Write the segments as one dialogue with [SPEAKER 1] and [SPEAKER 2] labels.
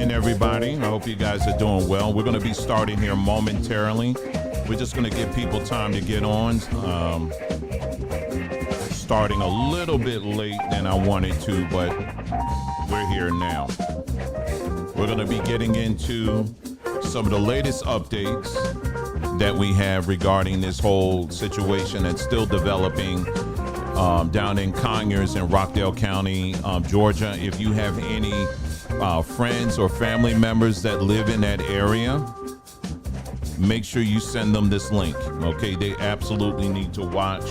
[SPEAKER 1] again, everybody. I hope you guys are doing well. We're going to be starting here momentarily. We're just going to give people time to get on. Starting a little bit late than I wanted to, but we're here now. We're going to be getting into some of the latest updates that we have regarding this whole situation that's still developing down in Conyers in Rockdale County, Georgia. If you have any friends or family members that live in that area, make sure you send them this link. Okay, they absolutely need to watch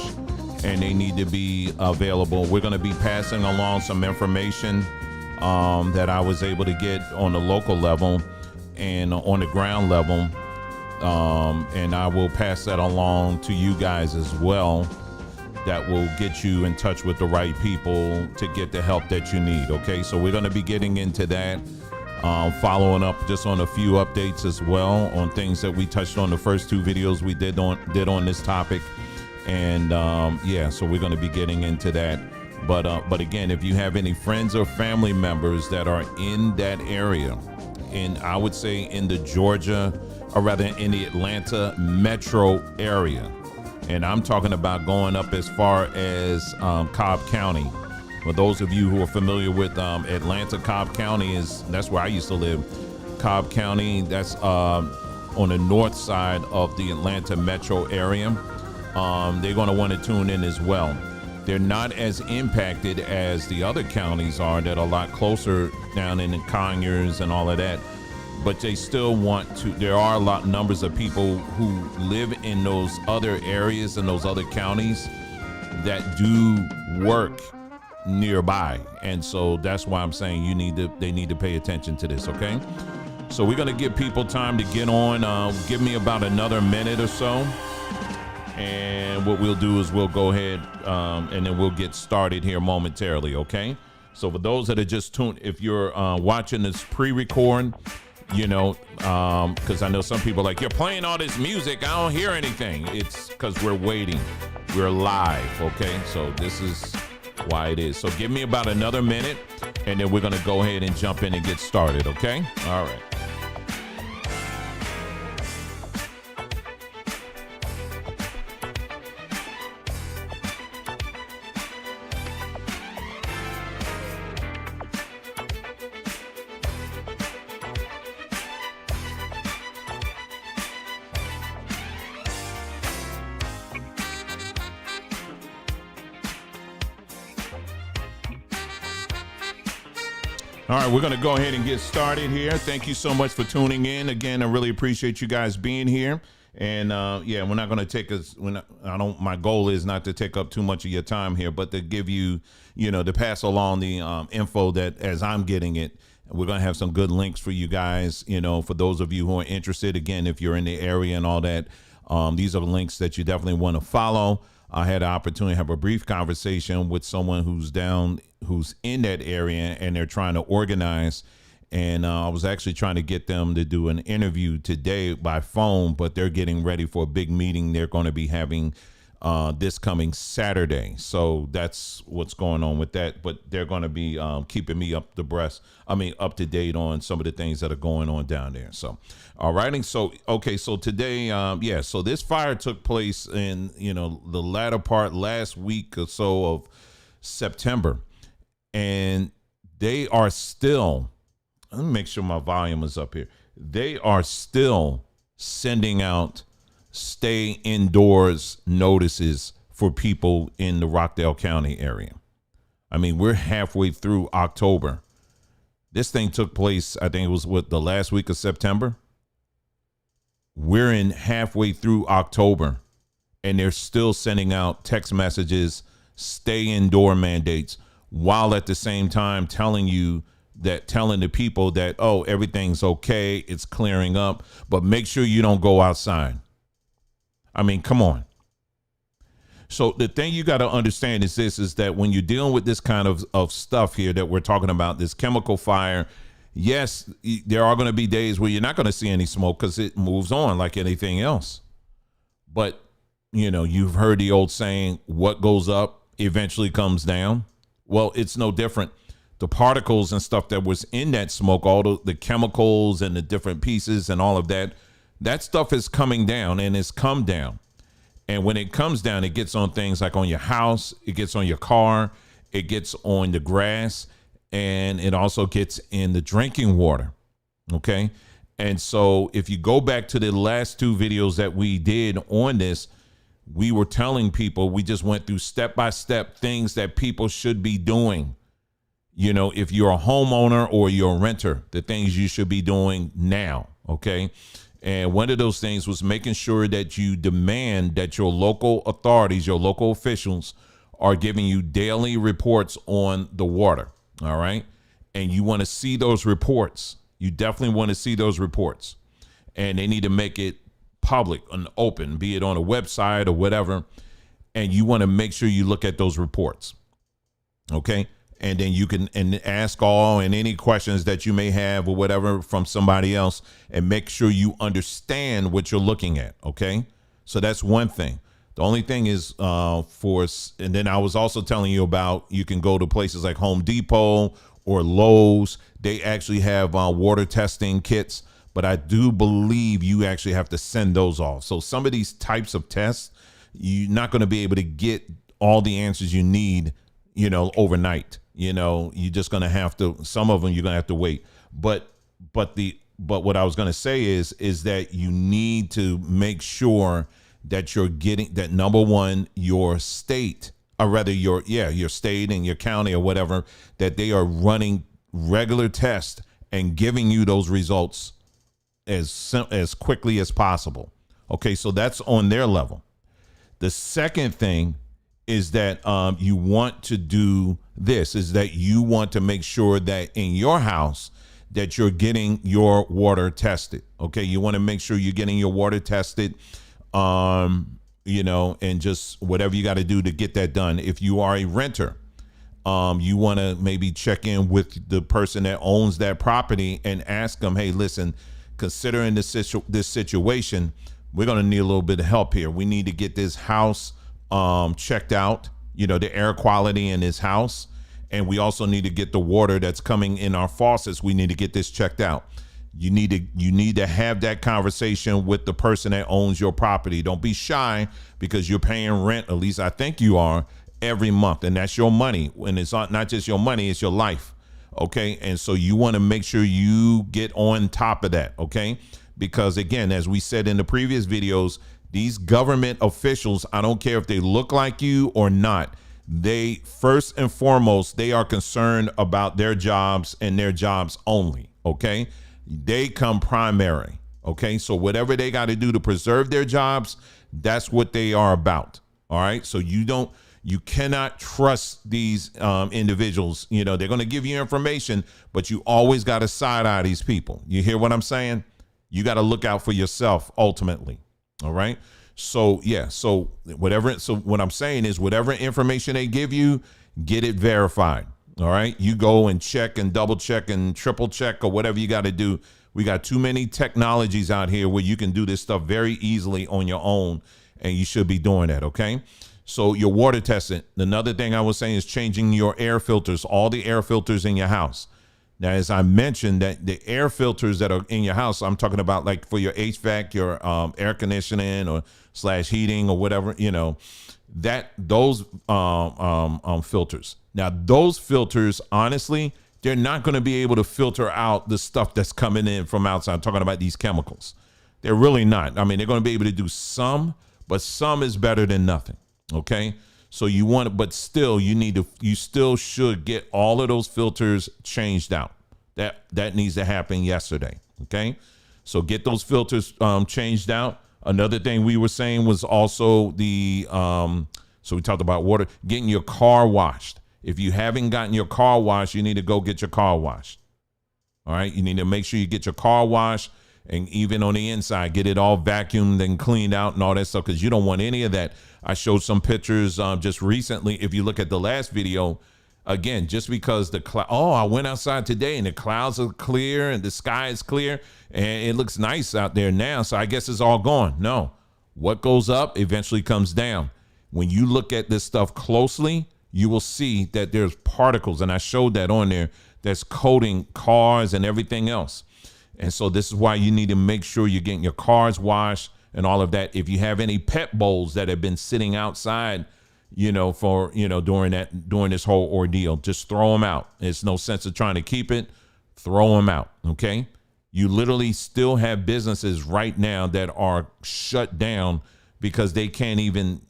[SPEAKER 1] and they need to be available. We're going to be passing along some information that I was able to get on the local level and on the ground level, and I will pass that along to you guys as well. That will get you in touch with the right people to get the help that you need. Okay, so we're going to be getting into that, following up just on a few updates as well on things that we touched on the first two videos we did on this topic, and yeah, so we're going to be getting into that. But again, if you have any friends or family members that are in that area, and I would say in the Georgia, or rather in the Atlanta metro area, and I'm talking about going up as far as Cobb County. For those of you who are familiar with Atlanta, Cobb County that's where I used to live. Cobb County, that's on the north side of the Atlanta metro area. They're going to want to tune in as well. They're not as impacted as the other counties are that are a lot closer down in the Conyers and all of that. But they still want to, there are a lot numbers of people who live in those other areas and those other counties that do work nearby. And so that's why I'm saying they need to pay attention to this, okay? So we're gonna give people time to get on. Give me about another minute or so. And what we'll do is we'll go ahead and then we'll get started here momentarily, okay? So for those that are just tuned, if you're watching this pre-record, you know, because I know some people are like, you're playing all this music, I don't hear anything. It's because we're waiting. We're live, okay? So this is why it is. So give me about another minute, and then we're going to go ahead and jump in and get started, okay? All right. All right, we're going to go ahead and get started here. Thank you so much for tuning in. Again, I really appreciate you guys being here. And yeah, we're not going to take us. My goal is not to take up too much of your time here, but to give you, to pass along the info that as I'm getting it. We're going to have some good links for you guys. For those of you who are interested. Again, if you're in the area and all that, these are the links that you definitely want to follow. I had an opportunity to have a brief conversation with someone who's in that area, and they're trying to organize. And I was actually trying to get them to do an interview today by phone, but they're getting ready for a big meeting they're going to be having this coming Saturday. So that's what's going on with that. But they're going to be keeping me up to date on some of the things that are going on down there. So, all right. And so, okay. So today, so this fire took place in, the latter part last week or so of September. And they are still, let me make sure my volume is up here. They are still sending out stay indoors notices for people in the Rockdale County area. I mean, we're halfway through October. This thing took place, I think it was the last week of September. We're in halfway through October, and they're still sending out text messages, stay indoor mandates, while at the same time telling the people that, oh, everything's okay, it's clearing up, but make sure you don't go outside. I mean, come on. So the thing you got to understand is that when you're dealing with this kind of stuff here that we're talking about, this chemical fire, yes, there are going to be days where you're not going to see any smoke because it moves on like anything else. But, you've heard the old saying, what goes up eventually comes down. Well, it's no different. the particles and stuff that was in that smoke, all the chemicals and the different pieces and all of that, that stuff is coming down and it's come down. And when it comes down, it gets on things like on your house, it gets on your car, it gets on the grass, and it also gets in the drinking water. Okay. And so if you go back to the last 2 videos that we did on this, we were telling people, we just went through step-by-step things that people should be doing. You know, if you're a homeowner or you're a renter, the things you should be doing now. Okay. And one of those things was making sure that you demand that your local authorities, your local officials are giving you daily reports on the water. All right. And you want to see those reports. You definitely want to see those reports, and they need to make it public and open, be it on a website or whatever. And you want to make sure you look at those reports. Okay. And then you can ask all and any questions that you may have or whatever from somebody else, and make sure you understand what you're looking at. Okay. So that's one thing. The only thing is and then I was also telling you about, you can go to places like Home Depot or Lowe's. They actually have water testing kits, but I do believe you actually have to send those off. So some of these types of tests, you're not going to be able to get all the answers you need, you know, overnight. You know, you're just going to have to, some of them you're going to have to wait. But what I was going to say is that you need to make sure that you're getting that, number one, your state, or rather your state and your county or whatever, that they are running regular tests and giving you those results as quickly as possible. Okay, so that's on their level. The second thing is that you want to do this, is that you want to make sure that in your house that you're getting your water tested. Okay, you want to make sure you're getting your water tested, you know, and just whatever you got to do to get that done. If you are a renter, you want to maybe check in with the person that owns that property and ask them, hey, listen, considering this situation, we're going to need a little bit of help here. We need to get this house checked out, you know, the air quality in this house. And we also need to get the water that's coming in our faucets. We need to get this checked out. You need to have that conversation with the person that owns your property. Don't be shy, because you're paying rent, at least I think you are, every month, and that's your money. And it's not just your money, it's your life. Okay. And so you want to make sure you get on top of that. Okay. Because again, as we said in the previous videos, these government officials, I don't care if they look like you or not, they first and foremost, they are concerned about their jobs and their jobs only. Okay. They come primary. Okay. So whatever they got to do to preserve their jobs, that's what they are about. All right. So you cannot trust these individuals. You know, they're going to give you information, but you always got to side eye these people. You hear what I'm saying? You got to look out for yourself ultimately. All right. So, yeah. So what I'm saying is, whatever information they give you, get it verified. All right. You go and check and double check and triple check or whatever you got to do. We got too many technologies out here where you can do this stuff very easily on your own, and you should be doing that. Okay. So your water testing. Another thing I was saying is changing your air filters, all the air filters in your house. Now, as I mentioned, that the air filters that are in your house, I'm talking about like for your HVAC, your air conditioning or / heating or whatever, you know, those filters. Now, those filters, honestly, they're not going to be able to filter out the stuff that's coming in from outside. I'm talking about these chemicals. They're really not. I mean, they're going to be able to do some, but some is better than nothing. Okay. So you want it, but still you still should get all of those filters changed out. That needs to happen yesterday. Okay. So get those filters changed out. Another thing we were saying was also so we talked about water, getting your car washed. If you haven't gotten your car washed, you need to go get your car washed. All right. You need to make sure you get your car washed, and even on the inside, get it all vacuumed and cleaned out and all that stuff, because you don't want any of that. I showed some pictures just recently. If you look at the last video, again, just because I went outside today and the clouds are clear and the sky is clear and it looks nice out there now, so I guess it's all gone. No, what goes up eventually comes down. When you look at this stuff closely, you will see that there's particles, and I showed that on there, that's coating cars and everything else. And so this is why you need to make sure you're getting your cars washed and all of that. If you have any pet bowls that have been sitting outside, for, during this whole ordeal, just throw them out. There's no sense of trying to keep it. Throw them out. Okay. You literally still have businesses right now that are shut down because they can't even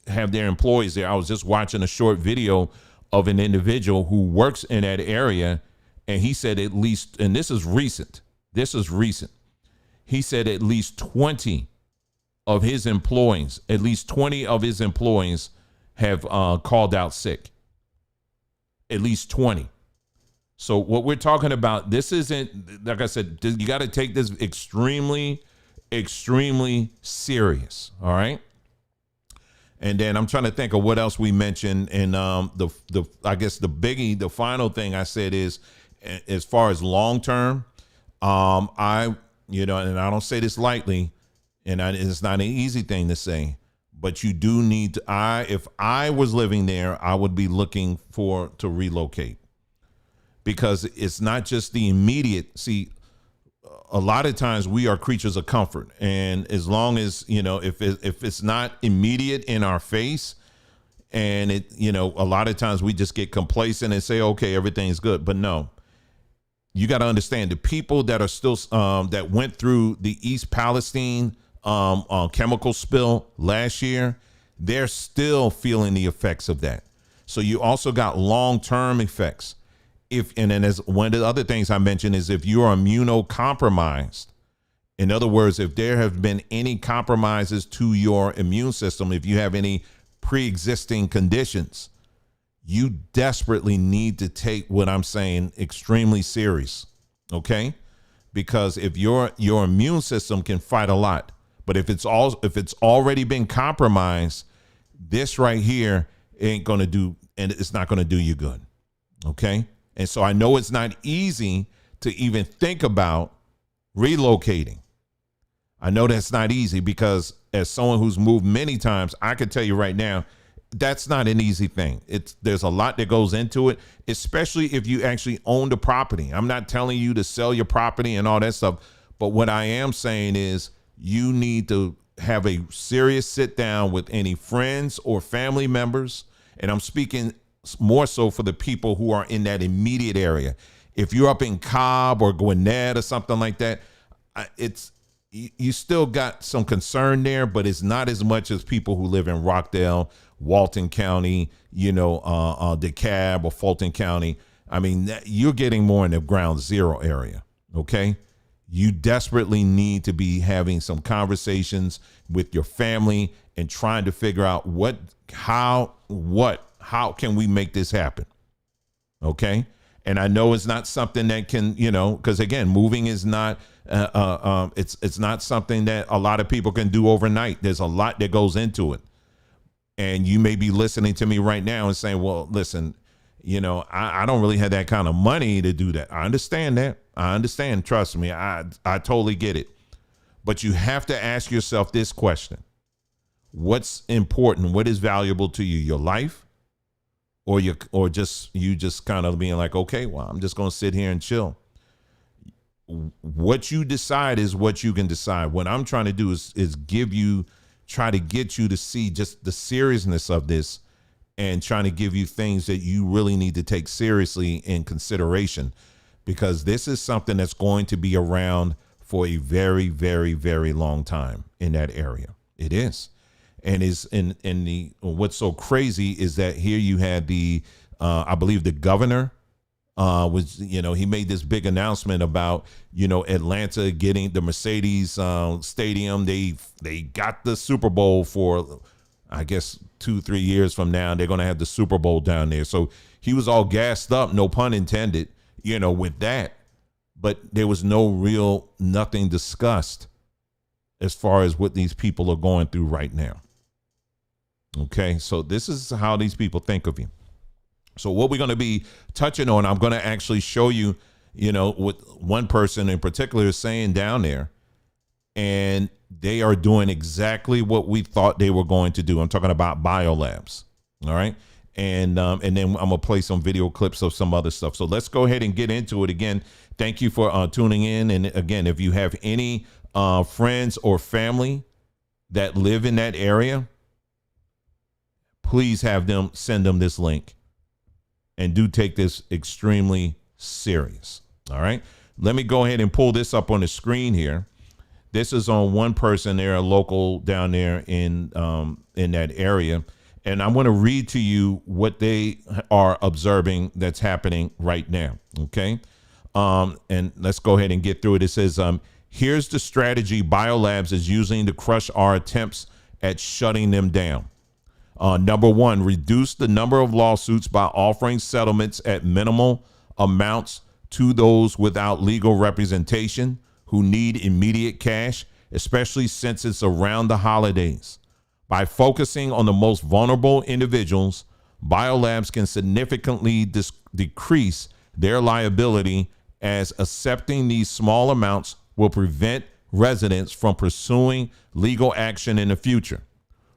[SPEAKER 1] have their employees there. I was just watching a short video of an individual who works in that area, and he said at least, and this is recent. He said at least 20 of his employees have called out sick. At least 20. So what we're talking about, this isn't, like I said, you got to take this extremely, extremely serious. All right. And then I'm trying to think of what else we mentioned. And I guess the biggie, the final thing I said is, as far as long term, and I don't say this lightly, and it's not an easy thing to say, but you do need to. If I was living there, I would be looking to relocate, because it's not just the immediate. See, a lot of times we are creatures of comfort, and as long as if it's not immediate in our face, and a lot of times we just get complacent and say, okay, everything's good. But no, you got to understand, the people that are still that went through the East Palestine chemical spill last year, they're still feeling the effects of that. So you also got long-term effects. And then as one of the other things I mentioned is, if you are immunocompromised, in other words, if there have been any compromises to your immune system, if you have any pre-existing conditions, you desperately need to take what I'm saying extremely serious. Okay? Because if your immune system can fight a lot, but if it's already been compromised, this right here ain't going to do, and it's not going to do you good. Okay? And so I know it's not easy to even think about relocating. I know that's not easy, because as someone who's moved many times, I can tell you right now, that's not an easy thing. There's a lot that goes into it, especially if you actually own the property. I'm not telling you to sell your property and all that stuff, but what I am saying is you need to have a serious sit down with any friends or family members. And I'm speaking more so for the people who are in that immediate area. If you're up in Cobb or Gwinnett or something like that, you still got some concern there, but it's not as much as people who live in Rockdale, Walton County, DeKalb or Fulton County. I mean, you're getting more in the ground zero area. Okay. You desperately need to be having some conversations with your family and trying to figure out how can we make this happen? Okay. And I know it's not something that can, because again, moving is not, it's not something that a lot of people can do overnight. There's a lot that goes into it. And you may be listening to me right now and saying, well, listen, I don't really have that kind of money to do that. I understand that. I understand. Trust me. I totally get it. But you have to ask yourself this question. What's important? What is valuable to you? Your life? Or you just kind of being like, okay, well, I'm just going to sit here and chill. What you decide is what you can decide. What I'm trying to do is try to get you to see just the seriousness of this, and trying to give you things that you really need to take seriously in consideration, because this is something that's going to be around for a very, very, very long time in that area. It is. And what's so crazy is that here you had I believe the governor he made this big announcement about, Atlanta getting the Mercedes stadium. They got the Super Bowl for, I guess, 2-3 years from now. They're going to have the Super Bowl down there. So he was all gassed up, no pun intended, with that. But there was nothing discussed as far as what these people are going through right now. Okay, so this is how these people think of you. So what we're going to be touching on, I'm going to actually show you, what one person in particular is saying down there. And they are doing exactly what we thought they were going to do. I'm talking about Biolabs. All right. And then I'm gonna play some video clips of some other stuff. So let's go ahead and get into it. Again, thank you for tuning in. And again, if you have any friends or family that live in that area, please have them send them this link, and do take this extremely serious. All right, let me go ahead and pull this up on the screen here. This is on one person. They're a local down there in that area. And I'm going to read to you what they are observing that's happening right now. Okay. And let's go ahead and get through it. It says, here's the strategy Biolabs is using to crush our attempts at shutting them down. Number one, reduce the number of lawsuits by offering settlements at minimal amounts to those without legal representation who need immediate cash, especially since it's around the holidays. By focusing on the most vulnerable individuals, Biolabs can significantly decrease their liability, as accepting these small amounts will prevent residents from pursuing legal action in the future.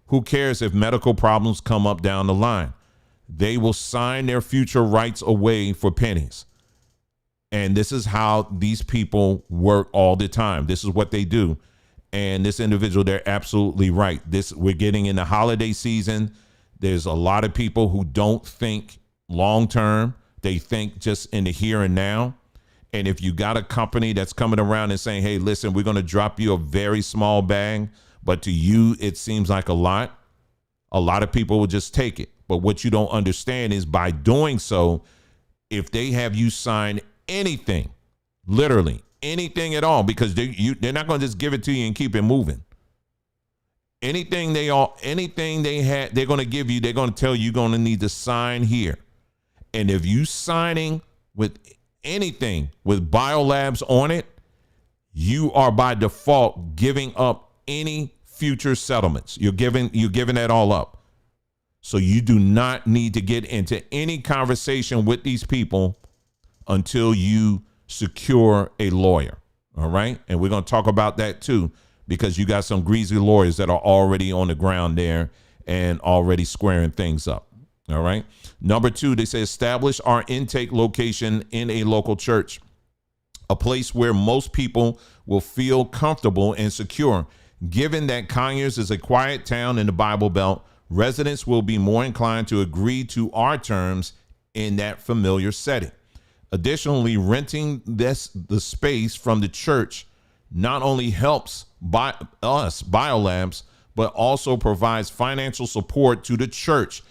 [SPEAKER 1] Who cares if medical problems come up down the line? They will sign their future rights away for pennies. And this is how these people work all the time. This is what they do. And this individual, they're absolutely right. We're getting in the holiday season. There's a lot of people who don't think long term. They think just in the here and now. And if you got a company that's coming around and saying, hey, listen, we're going to drop you a very small bag, but to you, it seems like a lot of people will just take it. But what you don't understand is, by doing so, if they have you sign anything, literally anything at all, because they're not going to just give it to you and keep it moving. Anything they had, they're going to give you. They're going to tell you you're going to need to sign here. And if you signing with anything with Biolabs on it, you are by default giving up any future settlements. You're giving that all up. So you do not need to get into any conversation with these people until you secure a lawyer. All right. And we're going to talk about that too, because you got some greasy lawyers that are already on the ground there and already squaring things up. All right. Number two, they say establish our intake location in a local church, a place where most people will feel comfortable and secure. Given that Conyers is a quiet town in the Bible Belt, residents will be more inclined to agree to our terms in that familiar setting. Additionally, renting the space from the church not only helps Biolabs, but also provides financial support to the church.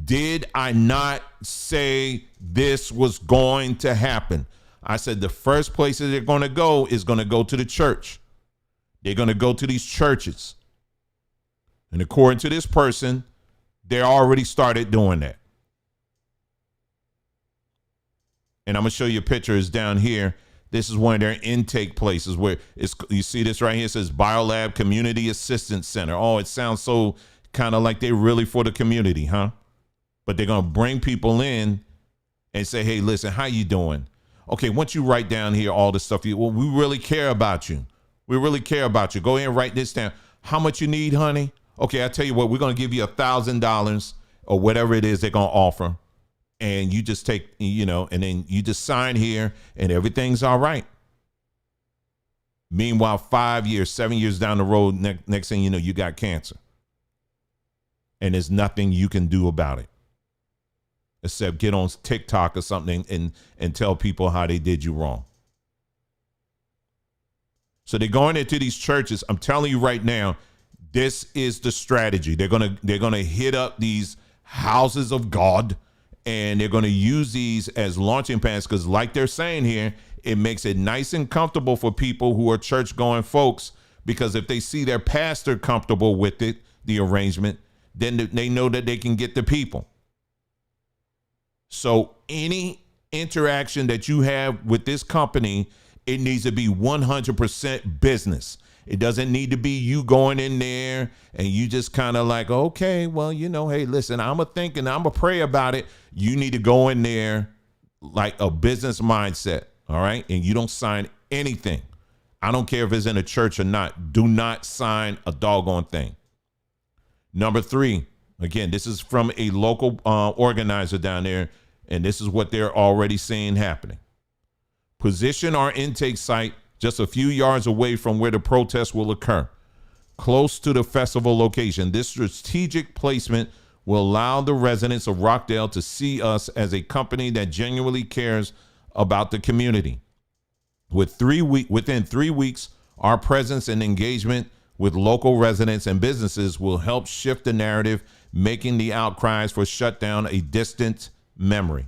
[SPEAKER 1] Did I not say this was going to happen? I said the first place that they're going to go is going to go to the church. They're going to go to these churches. And according to this person, they already started doing that. And I'm going to show you pictures down here. This is one of their intake places where you see this right here. It says Biolab Community Assistance Center. Oh, it sounds so kind of like they're really for the community, huh? But they're going to bring people in and say, hey, listen, how you doing? Okay, once you write down here all the stuff, we really care about you. We really care about you. Go ahead and write this down. How much you need, honey? Okay, I tell you what, we're going to give you $1,000 or whatever it is they're going to offer. And you just take, and then you just sign here and everything's all right. Meanwhile, 5 years, 7 years down the road, next thing you know, you got cancer. And there's nothing you can do about it except get on TikTok or something and tell people how they did you wrong. So they're going into these churches. I'm telling you right now, this is the strategy. They're gonna hit up these houses of God, and they're going to use these as launching pads, because like they're saying here, it makes it nice and comfortable for people who are church-going folks, because if they see their pastor comfortable with it, the arrangement, then they know that they can get the people. So any interaction that you have with this company, it needs to be 100% business. It doesn't need to be you going in there and you just kind of like, okay, well, hey, listen, I'm a pray about it. You need to go in there like a business mindset. All right. And you don't sign anything. I don't care if it's in a church or not. Do not sign a doggone thing. Number three, Again, this is from a local organizer down there, and this is what they're already seeing happening. Position our intake site just a few yards away from where the protest will occur, close to the festival location. This strategic placement will allow the residents of Rockdale to see us as a company that genuinely cares about the community. Within 3 weeks, our presence and engagement with local residents and businesses will help shift the narrative, making the outcries for shutdown a distant memory.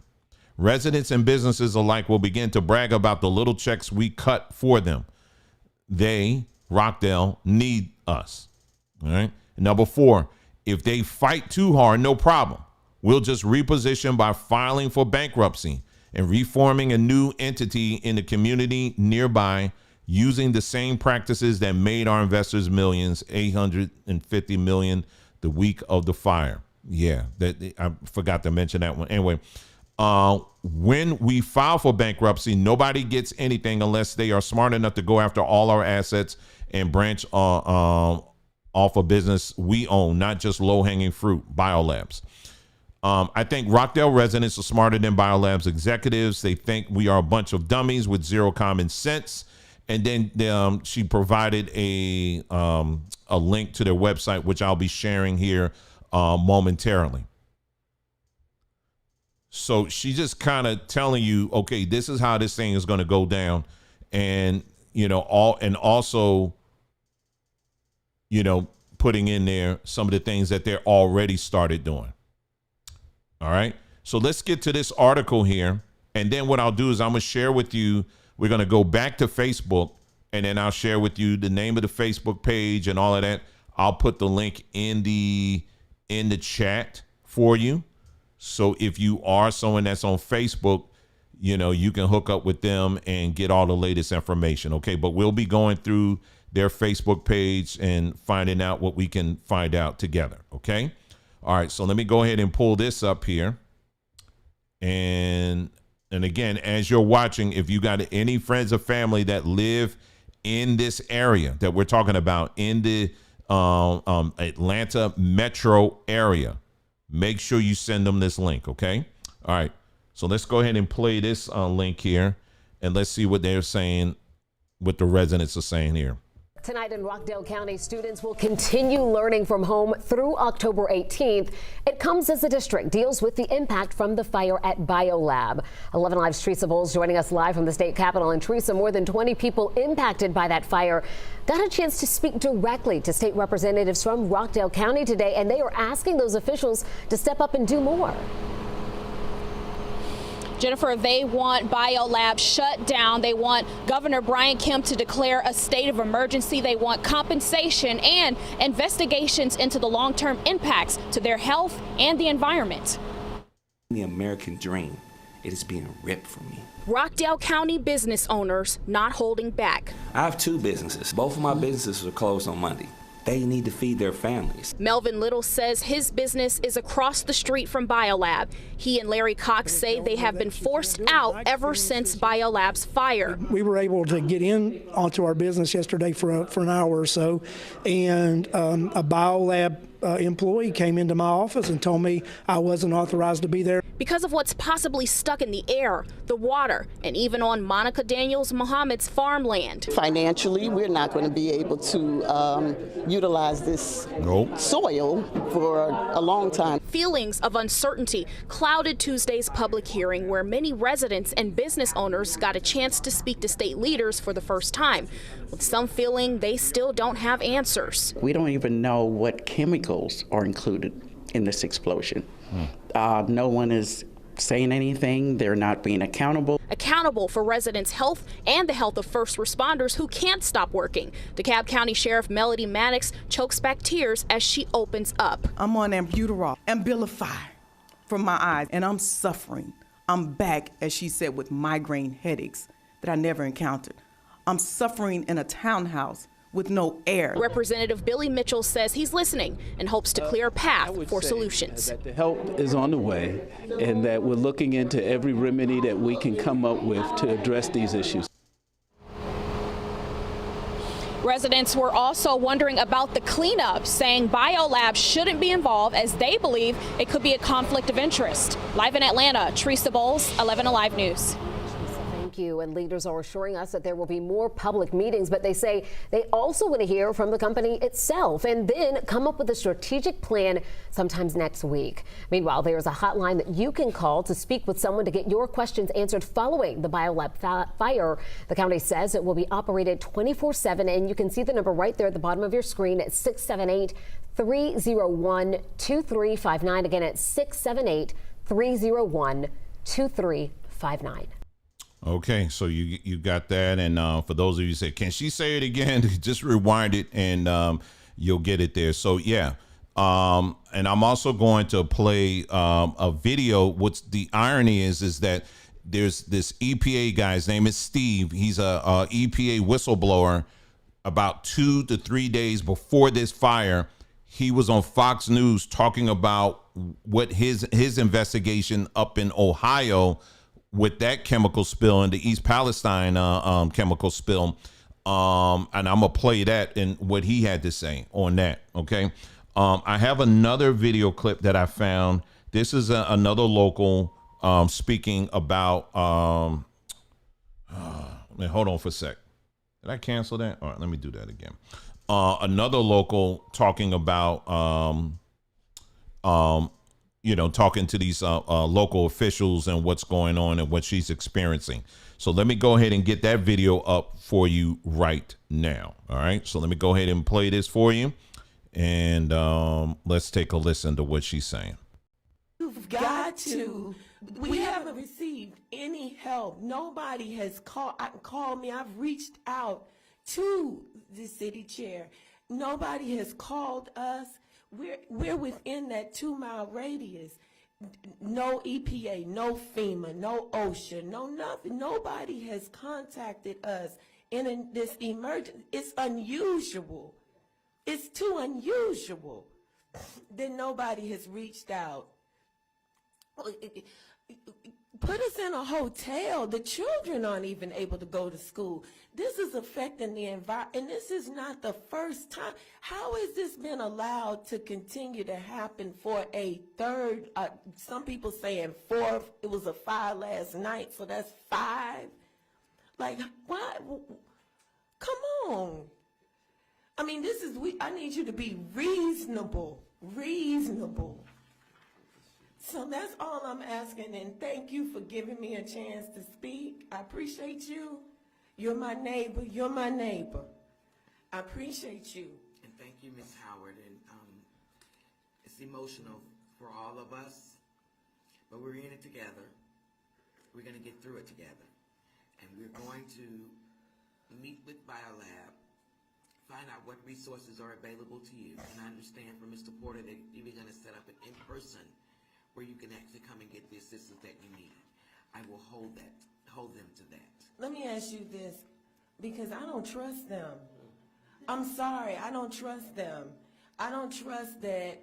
[SPEAKER 1] Residents and businesses alike will begin to brag about the little checks we cut for them. They, Rockdale, need us. All right. Number 4, if they fight too hard, no problem. We'll just reposition by filing for bankruptcy and reforming a new entity in the community nearby using the same practices that made our investors millions, $850 million the week of the fire. Yeah, I forgot to mention that one. Anyway, when we file for bankruptcy, nobody gets anything unless they are smart enough to go after all our assets and branch off a business we own, not just low-hanging fruit, Biolabs. I think Rockdale residents are smarter than Biolabs executives. They think we are a bunch of dummies with zero common sense. And then she provided a link to their website, which I'll be sharing here momentarily. So she's just kind of telling you, okay, this is how this thing is going to go down. And, also, putting in there some of the things that they're already started doing. All right. So let's get to this article here. And then what I'll do is I'm going to share with you. We're going to go back to Facebook, and then I'll share with you the name of the Facebook page and all of that. I'll put the link in the chat for you. So if you are someone that's on Facebook, you can hook up with them and get all the latest information. Okay. But we'll be going through their Facebook page and finding out what we can find out together. Okay. All right. So let me go ahead and pull this up here. And again, as you're watching, if you got any friends or family that live in this area that we're talking about in the Atlanta metro area, make sure you send them this link. Okay. All right. So let's go ahead and play this link here, and let's see what they're saying, what the residents are saying here.
[SPEAKER 2] Tonight in Rockdale County, students will continue learning from home through October 18th. It comes as the district deals with the impact from the fire at Biolab. 11 Live's Teresa Bowles joining us live from the state capitol. And Teresa, more than 20 people impacted by that fire got a chance to speak directly to state representatives from Rockdale County today, and they are asking those officials to step up and do more.
[SPEAKER 3] Jennifer, they want Biolabs shut down. They want Governor Brian Kemp to declare a state of emergency. They want compensation and investigations into the long-term impacts to their health and the environment.
[SPEAKER 4] The American dream, it is being ripped from me.
[SPEAKER 3] Rockdale County business owners not holding back.
[SPEAKER 4] I have 2 businesses. Both of my businesses are closed on Monday. They need to feed their families.
[SPEAKER 3] Melvin Little says his business is across the street from Biolab. He and Larry Cox say they have been forced out ever since Biolab's fire.
[SPEAKER 5] We were able to get in onto our business yesterday for an hour or so, and a Biolab employee came into my office and told me I wasn't authorized to be there.
[SPEAKER 3] Because of what's possibly stuck in the air, the water, and even on Monica Daniels Muhammad's farmland.
[SPEAKER 6] Financially, we're not going to be able to utilize this soil for a long time.
[SPEAKER 3] Feelings of uncertainty clouded Tuesday's public hearing, where many residents and business owners got a chance to speak to state leaders for the first time, with some feeling they still don't have answers.
[SPEAKER 7] We don't even know what chemicals are included in this explosion. No one is saying anything. They're not being accountable.
[SPEAKER 3] Accountable for residents' health and the health of first responders who can't stop working. DeKalb County Sheriff Melody Maddox chokes back tears as she opens up.
[SPEAKER 8] I'm on albuterol and Abilify for my eyes, and I'm suffering. I'm back, as she said, with migraine headaches that I never encountered. I'm suffering in a townhouse with no air.
[SPEAKER 3] Representative Billy Mitchell says he's listening and hopes to clear a path for solutions.
[SPEAKER 9] That the help is on the way, and that we're looking into every remedy that we can come up with to address these issues.
[SPEAKER 3] Residents were also wondering about the cleanup, saying Biolabs shouldn't be involved as they believe it could be a conflict of interest. Live in Atlanta, Teresa Bowles, 11 Alive News.
[SPEAKER 2] Thank you. And leaders are assuring us that there will be more public meetings, but they say they also want to hear from the company itself and then come up with a strategic plan sometimes next week. Meanwhile, there's a hotline that you can call to speak with someone to get your questions answered following the Biolab fire. The county says it will be operated 24/7, and you can see the number right there at the bottom of your screen at 678-301-2359. Again, at 678-301-2359.
[SPEAKER 1] Okay, so you got that, and for those of you who say, can she say it again? Just rewind it, and you'll get it there. So yeah, and I'm also going to play a video. What's the irony is that there's this EPA guy. His name is Steve. He's a EPA whistleblower. About 2 to 3 days before this fire, he was on Fox News talking about what his investigation up in Ohio with that chemical spill and the East Palestine chemical spill. And I'm gonna play that and what he had to say on that. Okay. I have another video clip that I found. This is another local speaking about, hold on for a sec. Did I cancel that? All right, let me do that again. Another local talking about, talking to these local officials and what's going on and what she's experiencing. So let me go ahead and get that video up for you right now. All right. So let me go ahead and play this for you. And let's take a listen to what she's saying.
[SPEAKER 10] You've got to. We haven't received any help. Nobody has called me. I've reached out to the city chair. Nobody has called us. We're within that 2-mile radius. No EPA, no FEMA, no OSHA, no nothing. Nobody has contacted us in this emergency. It's unusual. It's too unusual that nobody has reached out. Put us in a hotel. The children aren't even able to go to school. This is affecting the environment, and this is not the first time. How has this been allowed to continue to happen for a third? Some people saying fourth. It was a fire last night, so that's 5. Like, why? Come on. I mean, I need you to be reasonable. Reasonable. So that's all I'm asking, and thank you for giving me a chance to speak. I appreciate you. You're my neighbor. You're my neighbor. I appreciate you.
[SPEAKER 11] And thank you, Ms. Howard. And it's emotional for all of us, but we're in it together. We're going to get through it together. And we're going to meet with Biolab, find out what resources are available to you. And I understand from Mr. Porter that you're going to set up an in-person where you can actually come and get the assistance that you need. I will hold them to that.
[SPEAKER 10] Let me ask you this, because I don't trust them. I'm sorry, I don't trust them. I don't trust that,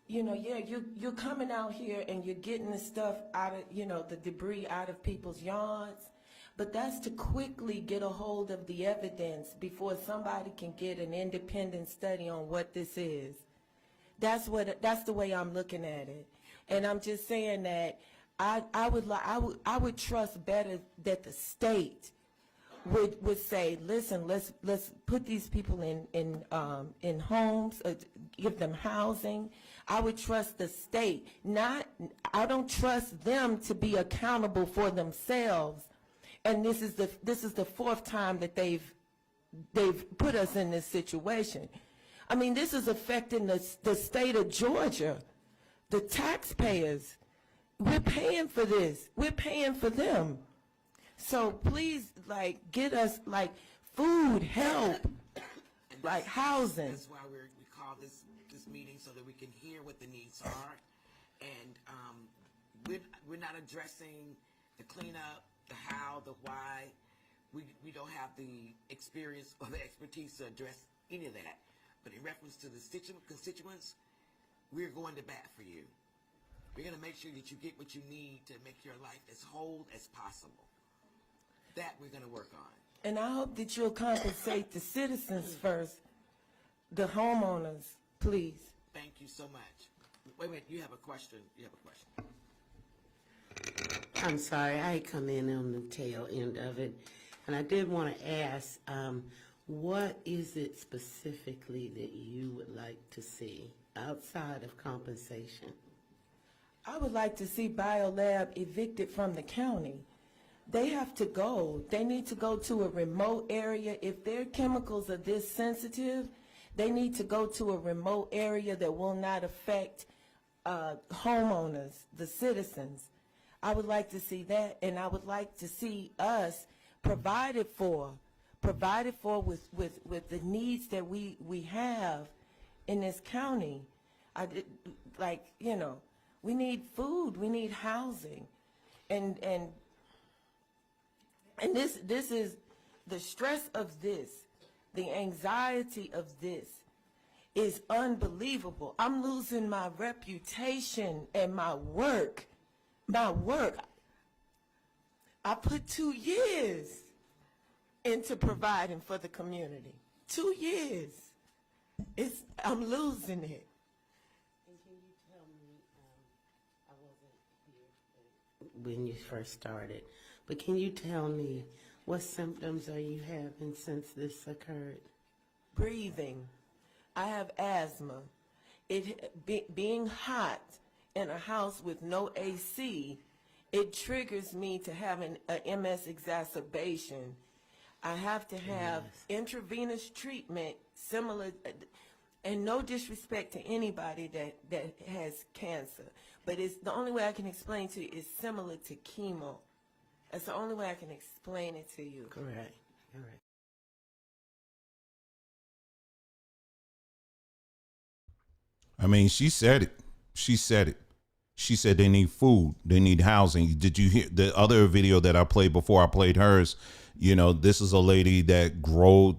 [SPEAKER 10] you're coming out here and you're getting the stuff out of, the debris out of people's yards, but that's to quickly get a hold of the evidence before somebody can get an independent study on what this is. That's the way I'm looking at it. And I'm just saying that I would trust better that the state would say, listen, let's put these people in homes, give them housing. I would trust the state. I don't trust them to be accountable for themselves. And this is the 4th time that they've put us in this situation. I mean, this is affecting the state of Georgia. The taxpayers, we're paying for this. We're paying for them. So please, get us, food, help, housing.
[SPEAKER 11] That's why we call this meeting, so that we can hear what the needs are. And we're not addressing the cleanup, the how, the why. We don't have the experience or the expertise to address any of that. But in reference to the constituents, we're going to bat for you. We're going to make sure that you get what you need to make your life as whole as possible. That we're going to work on.
[SPEAKER 10] And I hope that you'll compensate the citizens first, the homeowners, please.
[SPEAKER 11] Thank you so much. Wait a minute, you have a question.
[SPEAKER 12] I'm sorry, I come in on the tail end of it, and I did want to ask, what is it specifically that you would like to see outside of compensation?
[SPEAKER 10] I would like to see Biolab evicted from the county. They have to go. They need to go to a remote area. If their chemicals are this sensitive, they need to go to a remote area that will not affect homeowners, the citizens. I would like to see that, and I would like to see us provided for with the needs that we have in this county. We need food, we need housing, and this is the stress of this, the anxiety of this is unbelievable. I'm losing my reputation and my work. I put 2 years into providing for the community. 2 years. I'm losing it.
[SPEAKER 12] And can you tell me, I wasn't here when you first started, but can you tell me what symptoms are you having since this occurred?
[SPEAKER 10] Breathing. I have asthma. Being hot in a house with no AC, it triggers me to have an MS exacerbation. I have to have intravenous treatment similar, and no disrespect to anybody that has cancer, but it's the only way I can explain to you is similar to chemo. That's the only way I can explain it to you.
[SPEAKER 12] Correct. All right.
[SPEAKER 1] I mean, she said it. She said they need food. They need housing. Did you hear the other video that I played before I played hers? You know, this is a lady that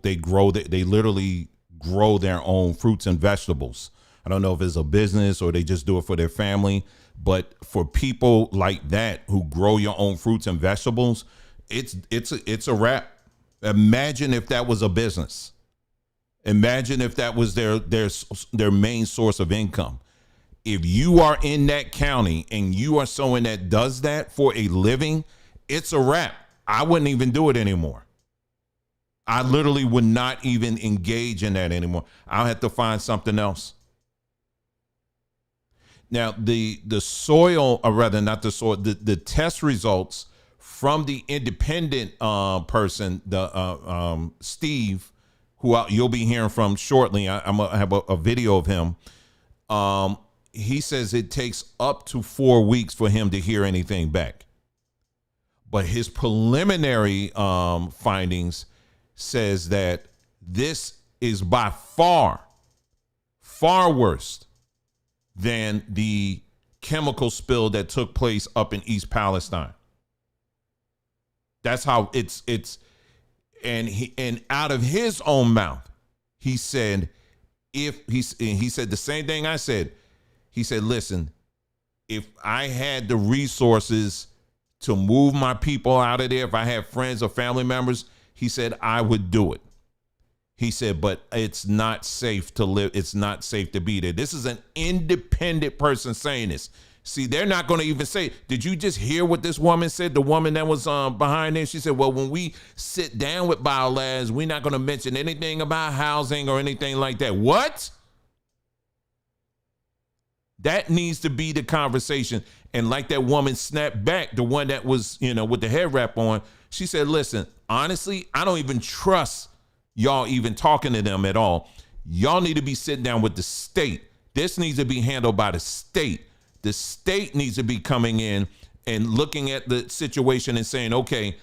[SPEAKER 1] they literally grow their own fruits and vegetables. I don't know if it's a business or they just do it for their family, but for people like that who grow your own fruits and vegetables, it's a wrap. Imagine if that was a business. Imagine if that was their main source of income. If you are in that county and you are someone that does that for a living, it's a wrap. I wouldn't even do it anymore. I literally would not even engage in that anymore. I'll have to find something else. Now, the soil, or rather not the soil, the test results from the independent person, the Steve, who you'll be hearing from shortly. I'm going to have a video of him. He says it takes up to 4 weeks for him to hear anything back. But his preliminary findings says that this is by far worse than the chemical spill that took place up in East Palestine. That's how it's and out of his own mouth, he said, he said the same thing I said. He said, listen, if I had the resources to move my people out of there, if I had friends or family members, he said, I would do it. He said, but it's not safe to live. It's not safe to be there. This is an independent person saying this. See, they're not going to even say, did you just hear what this woman said? The woman that was behind there, she said, well, when we sit down with Biolabs, we're not going to mention anything about housing or anything like that. What? That needs to be the conversation. And like that woman snapped back, the one that was, with the head wrap on, she said, listen, honestly, I don't even trust y'all even talking to them at all. Y'all need to be sitting down with the state. This needs to be handled by the state. The state needs to be coming in and looking at the situation and saying, okay,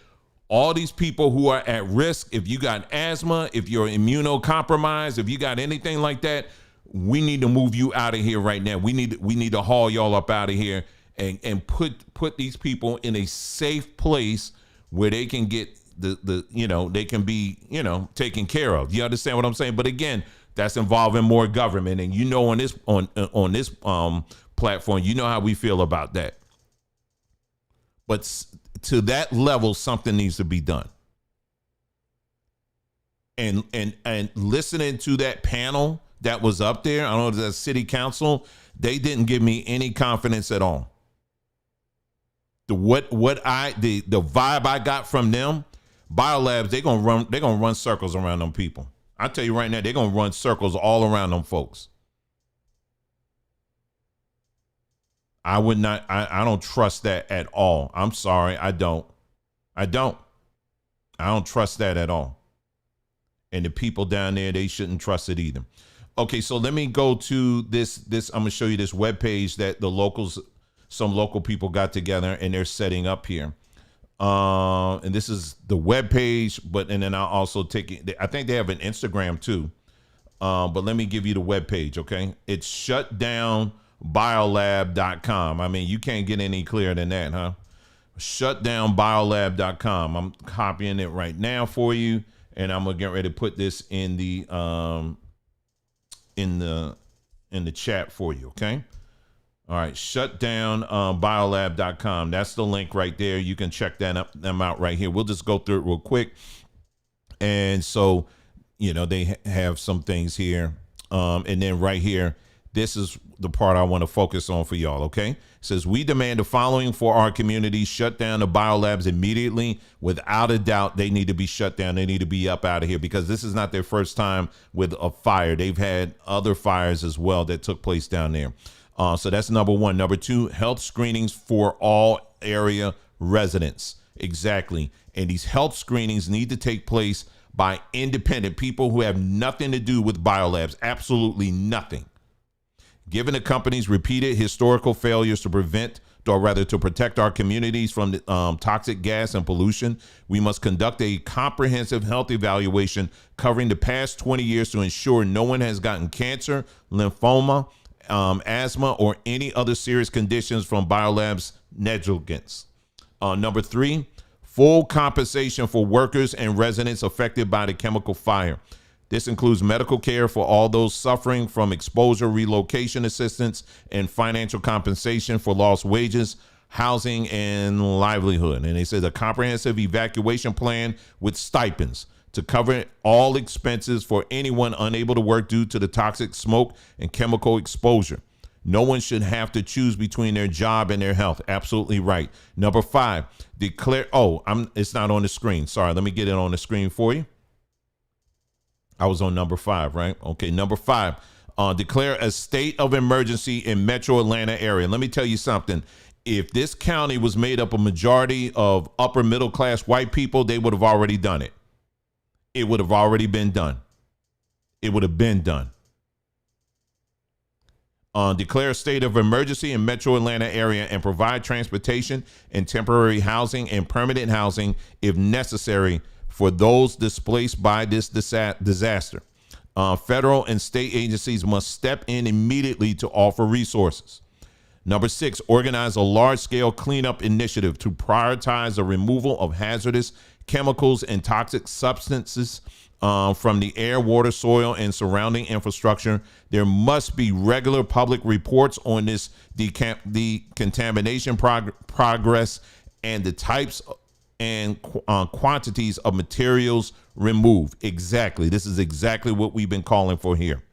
[SPEAKER 1] all these people who are at risk, if you got asthma, if you're immunocompromised, if you got anything like that, we need to move you out of here right now. We need to haul y'all up out of here and put these people in a safe place where they can get they can be, taken care of. You understand what I'm saying? But again, that's involving more government. And on this platform, you know how we feel about that. But to that level, something needs to be done. and listening to that panel that was up there, I don't know if that's city council, they didn't give me any confidence at all. The vibe I got from them, Biolabs, they're gonna run circles around them people. I tell you right now, they're gonna run circles all around them folks. I would not, I don't trust that at all. I'm sorry, I don't trust that at all. And the people down there, they shouldn't trust it either. Okay, so let me go to this. I'm gonna show you this webpage that some local people got together and they're setting up here. And this is the webpage, and then I'll also take it. I think they have an Instagram too. But let me give you the webpage, okay? It's shutdownbiolab.com. I mean, you can't get any clearer than that, huh? Shutdownbiolab.com. I'm copying it right now for you, and I'm gonna get ready to put this in the chat for you, okay? All right, shutdownbiolab.com. That's the link right there. You can check them out right here. We'll just go through it real quick. And so, they have some things here. And then right here, this is the part I want to focus on for y'all, okay? It says, we demand the following for our community. Shut down the biolabs immediately. Without a doubt, they need to be shut down. They need to be up out of here because this is not their first time with a fire. They've had other fires as well that took place down there. So that's number one. Number two, health screenings for all area residents. Exactly. And these health screenings need to take place by independent people who have nothing to do with biolabs. Absolutely nothing. Given the company's repeated historical failures to protect our communities from the, toxic gas and pollution, we must conduct a comprehensive health evaluation covering the past 20 years to ensure no one has gotten cancer, lymphoma, asthma, or any other serious conditions from biolabs negligence. Number three, full compensation for workers and residents affected by the chemical fire. This includes medical care for all those suffering from exposure, relocation assistance, and financial compensation for lost wages, housing, and livelihood. And they said a comprehensive evacuation plan with stipends to cover all expenses for anyone unable to work due to the toxic smoke and chemical exposure. No one should have to choose between their job and their health. Absolutely right. Number five, declare, it's not on the screen. Sorry, let me get it on the screen for you. I was on number five, right? Okay, number five, declare a state of emergency in Metro Atlanta area. Let me tell you something. If this county was made up a majority of upper middle class white people, they would have already done it. It would have already been done. It would have been done. Declare a state of emergency in Metro Atlanta area and provide transportation and temporary housing and permanent housing if necessary for those displaced by this disaster. Federal and state agencies must step in immediately to offer resources. Number six, organize a large-scale cleanup initiative to prioritize the removal of hazardous chemicals and toxic substances from the air, water, soil, and surrounding infrastructure. There must be regular public reports on this decontamination progress and the types and quantities of materials removed. Exactly. This is exactly what we've been calling for here.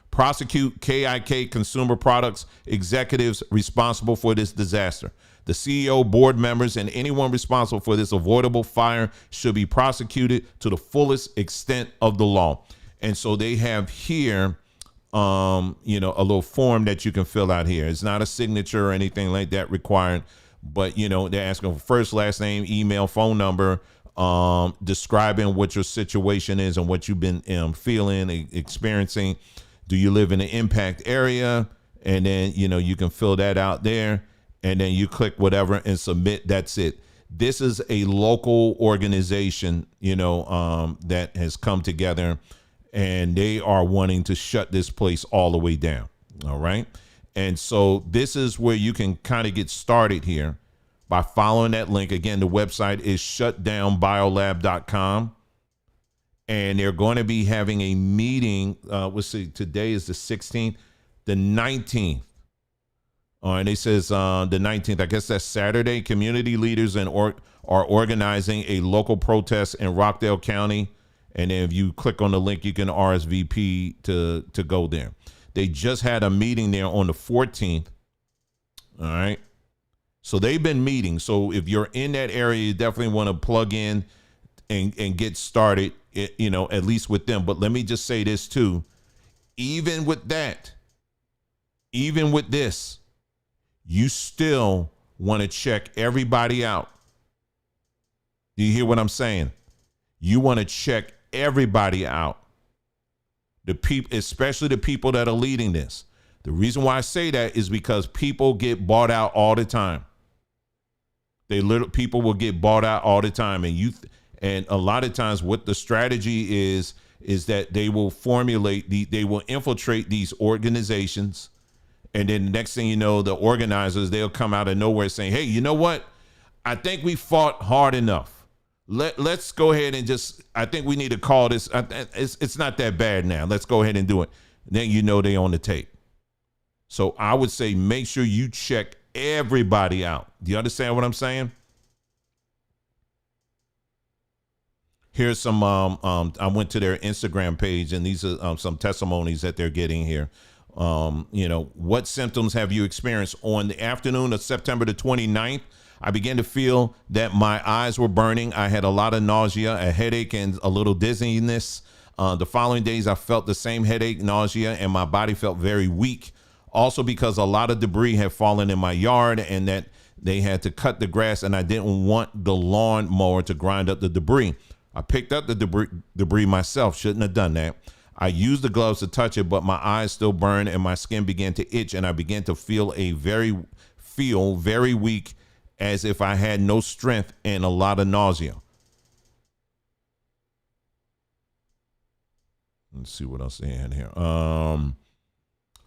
[SPEAKER 1] Prosecute KIK Consumer Products executives responsible for this disaster. The CEO, board members, and anyone responsible for this avoidable fire should be prosecuted to the fullest extent of the law. And so they have here, a little form that you can fill out here. It's not a signature or anything like that required, but, they're asking for first, last name, email, phone number, describing what your situation is and what you've been feeling, experiencing. Do you live in an impact area? And then, you can fill that out there. And then you click whatever and submit. That's it. This is a local organization, that has come together, and they are wanting to shut this place all the way down. All right. And so this is where you can kind of get started here by following that link. Again, the website is shutdownbiolab.com. And they're going to be having a meeting. Let's see, today is the 16th, the 19th. And it says the 19th, I guess that's Saturday. Community leaders are organizing a local protest in Rockdale County And then if you click on the link, you can RSVP to go there. They just had a meeting there on the 14th. All right. So they've been meeting. So if you're in that area, you definitely want to plug in and get started, at least with them. But let me just say this too. Even with that, even with this, you still want to check everybody out. Do you hear what I'm saying? You want to check everybody out. The people, especially the people that are leading this. The reason why I say that is because people get bought out all the time. People will get bought out all the time, and a lot of times what the strategy is that they will they will infiltrate these organizations, and then the next thing you know, the organizers, they'll come out of nowhere saying, hey, you know what? I think we fought hard enough. Let's go ahead and I think we need to call this. It's not that bad now. Let's go ahead and do it. Then they on the tape. So I would say make sure you check everybody out. Do you understand what I'm saying? Here's some, I went to their Instagram page, and these are some testimonies that they're getting here. What symptoms have you experienced? On the afternoon of September the 29th, I began to feel that my eyes were burning. I had a lot of nausea, a headache, and a little dizziness. The following days, I felt the same headache, nausea, and my body felt very weak. Also because a lot of debris had fallen in my yard and that they had to cut the grass, and I didn't want the lawn mower to grind up the debris. I picked up the debris myself. Shouldn't have done that. I used the gloves to touch it, but my eyes still burned and my skin began to itch, and I began to feel very weak, as if I had no strength and a lot of nausea. Let's see what else they had here.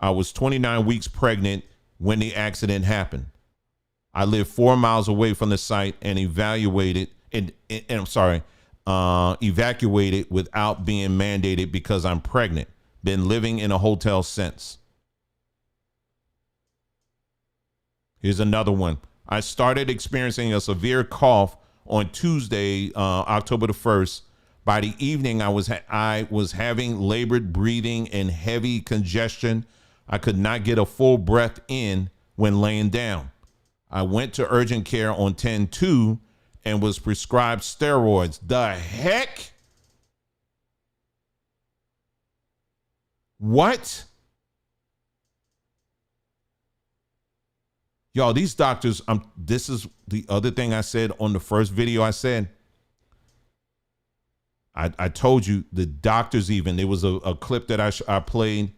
[SPEAKER 1] I was 29 weeks pregnant when the accident happened. I lived 4 miles away from the site and evacuated without being mandated because I'm pregnant. Been living in a hotel since. Here's another one. I started experiencing a severe cough on Tuesday, October the 1st. By the evening, I was having labored breathing and heavy congestion. I could not get a full breath in when laying down. I went to urgent care on 10/2 and was prescribed steroids. The heck? What? Y'all, these doctors, this is the other thing I said on the first video. I said, I told you the doctors, even, there was a clip that I played.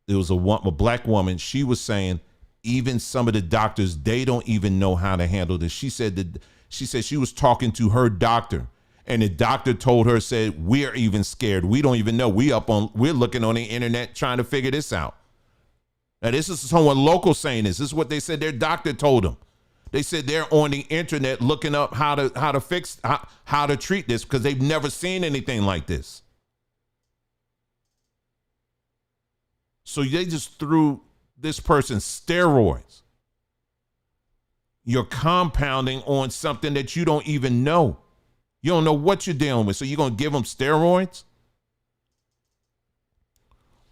[SPEAKER 1] There was a black woman. She was saying even some of the doctors, they don't even know how to handle this. She said she was talking to her doctor, and the doctor told her, said, we're even scared. We don't even know. We're looking on the internet trying to figure this out. Now, this is someone local saying this. This is what they said their doctor told them. They said they're on the internet looking up how to treat this because they've never seen anything like this. So they just threw this person steroids. You're compounding on something that you don't even know. You don't know what you're dealing with. So you're going to give them steroids?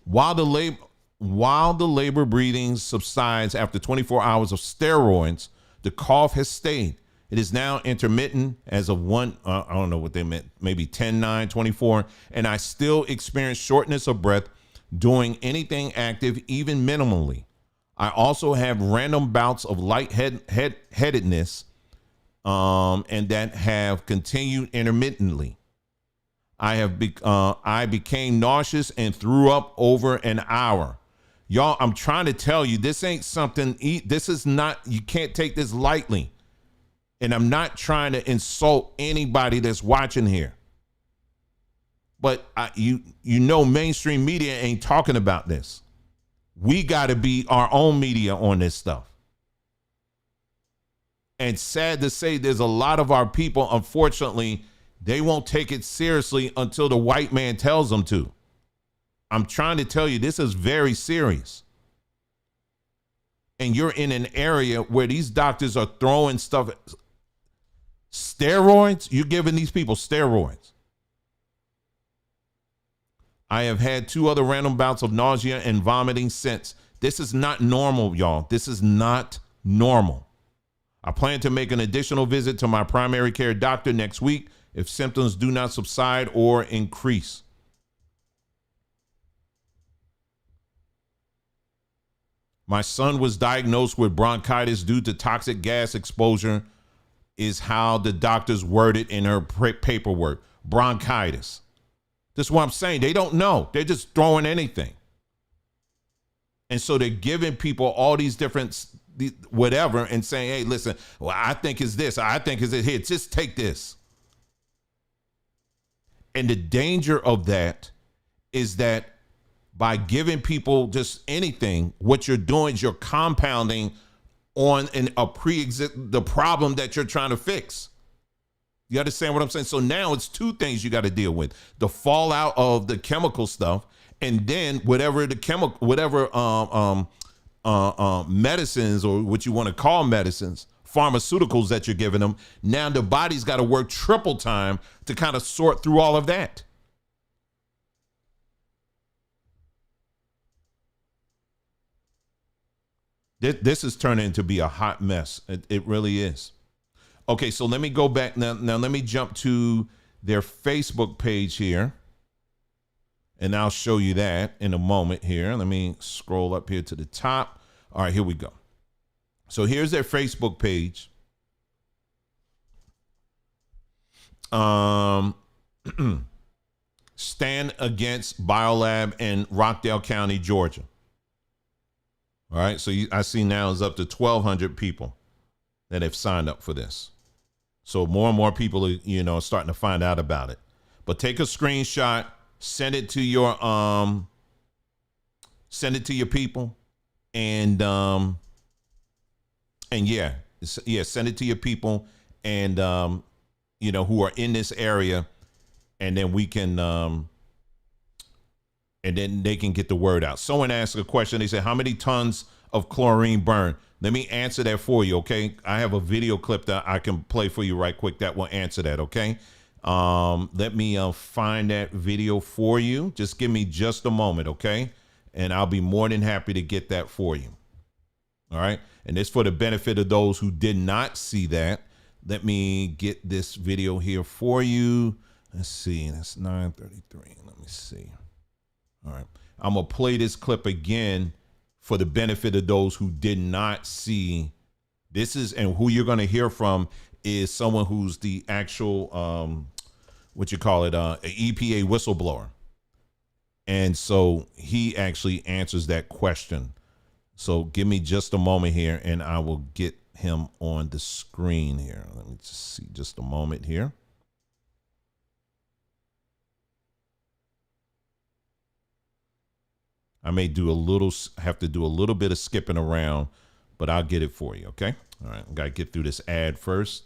[SPEAKER 1] While the labor breathing subsides after 24 hours of steroids, the cough has stayed. It is now intermittent as of I don't know what they meant, maybe 10/9/24, and I still experience shortness of breath doing anything active, even minimally. I also have random bouts of lightheadedness, and that have continued intermittently. I became nauseous and threw up over an hour. Y'all, I'm trying to tell you, this ain't something, this is not, you can't take this lightly. And I'm not trying to insult anybody that's watching here. But mainstream media ain't talking about this. We got to be our own media on this stuff. And sad to say, there's a lot of our people, unfortunately, they won't take it seriously until the white man tells them to. I'm trying to tell you, this is very serious. And you're in an area where these doctors are throwing stuff. Steroids? You're giving these people steroids. I have had 2 other random bouts of nausea and vomiting since. This is not normal, y'all. This is not normal. I plan to make an additional visit to my primary care doctor next week if symptoms do not subside or increase. My son was diagnosed with bronchitis due to toxic gas exposure, is how the doctors worded in her paperwork. Bronchitis. This is what I'm saying. They don't know. They're just throwing anything. And so they're giving people all these different whatever and saying, hey, listen, well, I think it's this. I think it's it here. Just take this. And the danger of that is that by giving people just anything, what you're doing is you're compounding on the problem that you're trying to fix. You understand what I'm saying? So now it's 2 things you got to deal with: the fallout of the chemical stuff, and then whatever medicines, or what you want to call medicines, pharmaceuticals that you're giving them. Now the body's got to work triple time to kind of sort through all of that. This is turning to be a hot mess. It really is. Okay, so let me go back now. Now let me jump to their Facebook page here, and I'll show you that in a moment here. Let me scroll up here to the top. All right, here we go. So here's their Facebook page. Stand against Biolab in Rockdale County, Georgia. All right, so I see now it's up to 1,200 people that have signed up for this. So more and more people are, starting to find out about it. But take a screenshot, send it to your people, and send it to your people, and who are in this area, and then we can and then they can get the word out. Someone asked a question. They said, how many tons of chlorine burn? Let me answer that for you, okay? I have a video clip that I can play for you right quick that will answer that, okay? Let me find that video for you. Just give me just a moment, okay? And I'll be more than happy to get that for you. All right? And it's for the benefit of those who did not see that. Let me get this video here for you. Let's see. That's 9:33. Let me see. All right. I'm going to play this clip again for the benefit of those who did not see. This is, and who you're going to hear from is someone who's the actual, EPA whistleblower. And so he actually answers that question. So give me just a moment here and I will get him on the screen here. Let me just see just a moment here. I may have to do a little bit of skipping around, but I'll get it for you. Okay. All right. I got to get through this ad first.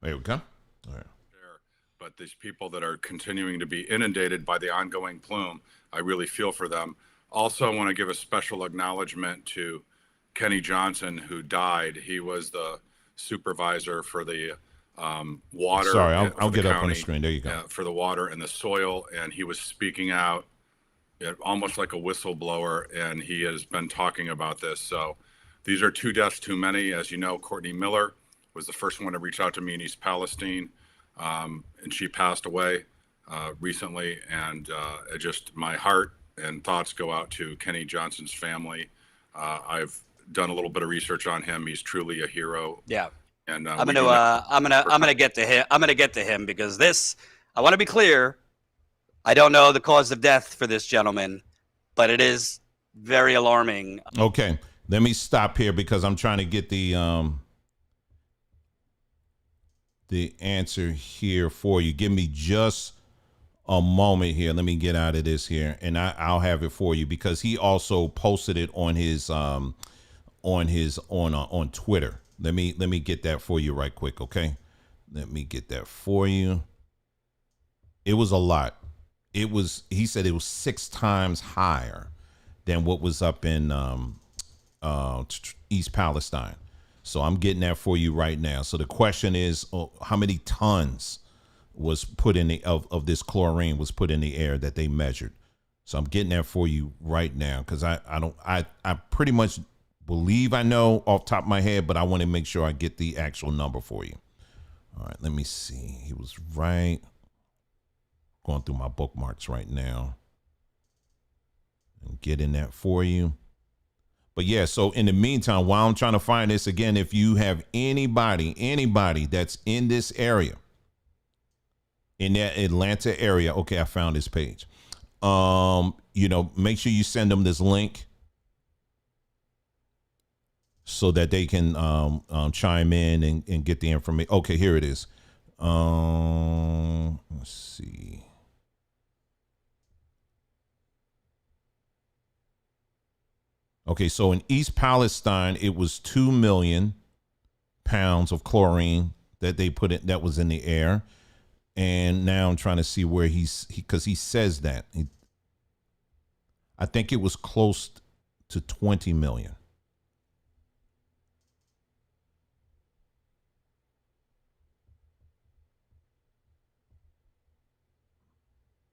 [SPEAKER 1] There we go. All right.
[SPEAKER 13] But these people that are continuing to be inundated by the ongoing plume, I really feel for them. Also, I want to give a special acknowledgement to Kenny Johnson, who died. He was the supervisor for the water.
[SPEAKER 1] Sorry, I'll get up on the screen. There you go.
[SPEAKER 13] For the water and the soil. And he was speaking out almost like a whistleblower. And he has been talking about this. So these are 2 deaths too many. As you know, Courtney Miller was the first one to reach out to me in East Palestine. And she passed away recently. And my heart and thoughts go out to Kenny Johnson's family. I've done a little bit of research on him. He's truly a hero.
[SPEAKER 14] Yeah.
[SPEAKER 13] And
[SPEAKER 14] I'm gonna get to him. I'm gonna get to him because this. I want to be clear. I don't know the cause of death for this gentleman, but it is very alarming.
[SPEAKER 1] Okay, let me stop here because I'm trying to get the answer here for you. Give me just a moment here. Let me get out of this here, and I'll have it for you because he also posted it on his on Twitter. Let me get that for you right quick, okay? Let me get that for you. It was a lot. He said it was 6 times higher than what was up in East Palestine. So I'm getting that for you right now. So the question is, how many tons was put in the of this chlorine was put in the air that they measured. So I'm getting that for you right now because I pretty much believe I know off the top of my head, but I want to make sure I get the actual number for you. All right, let me see. He was right. Going through my bookmarks right now and getting that for you. But yeah, so in the meantime, while I'm trying to find this again, if you have anybody that's in this area, in that Atlanta area, okay, I found this page. Make sure you send them this link so that they can chime in and get the information. Okay, here it is. Let's see. Okay, so in East Palestine, it was 2 million pounds of chlorine that they put in, that was in the air. And now I'm trying to see where because he says that. I think it was close to 20 million.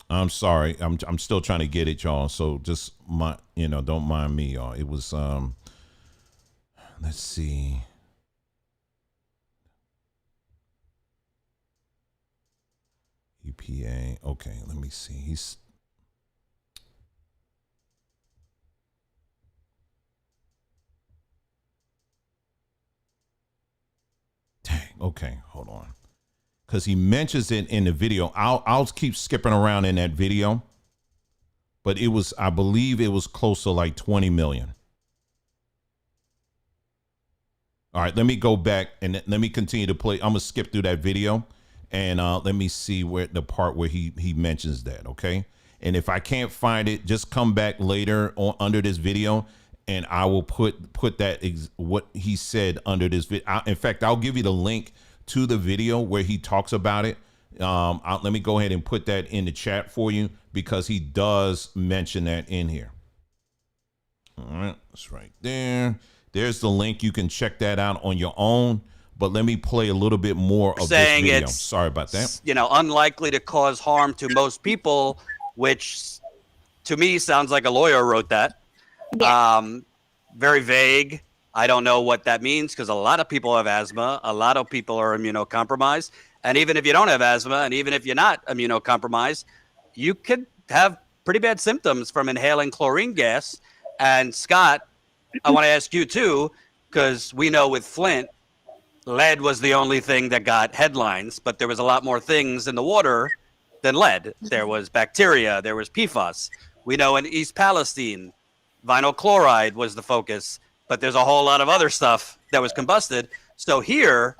[SPEAKER 1] I'm sorry. I'm still trying to get it, y'all. So just don't mind me, y'all. It was let's see. EPA. Okay, let me see. Dang. Okay, hold on. Because he mentions it in the video. I'll keep skipping around in that video. But I believe it was close to like 20 million. All right, let me go back and let me continue to play. I'm going to skip through that video. And let me see where the part where he mentions that, okay? And if I can't find it, just come back later under this video, and I will put that what he said under this video. In fact, I'll give you the link to the video where he talks about it. Let me go ahead and put that in the chat for you because he does mention that in here. All right, it's right there. There's the link. You can check that out on your own. But let me play a little bit more of this video.
[SPEAKER 14] It's,
[SPEAKER 1] sorry about that.
[SPEAKER 14] Unlikely to cause harm to most people, which to me sounds like a lawyer wrote that. Yeah. Very vague. I don't know what that means because a lot of people have asthma. A lot of people are immunocompromised. And even if you don't have asthma, and even if you're not immunocompromised, you could have pretty bad symptoms from inhaling chlorine gas. And Scott, I want to ask you too, because we know with Flint, lead was the only thing that got headlines, but there was a lot more things in the water than lead. There was bacteria, there was PFAS. We know in East Palestine, vinyl chloride was the focus, but there's a whole lot of other stuff that was combusted. So here,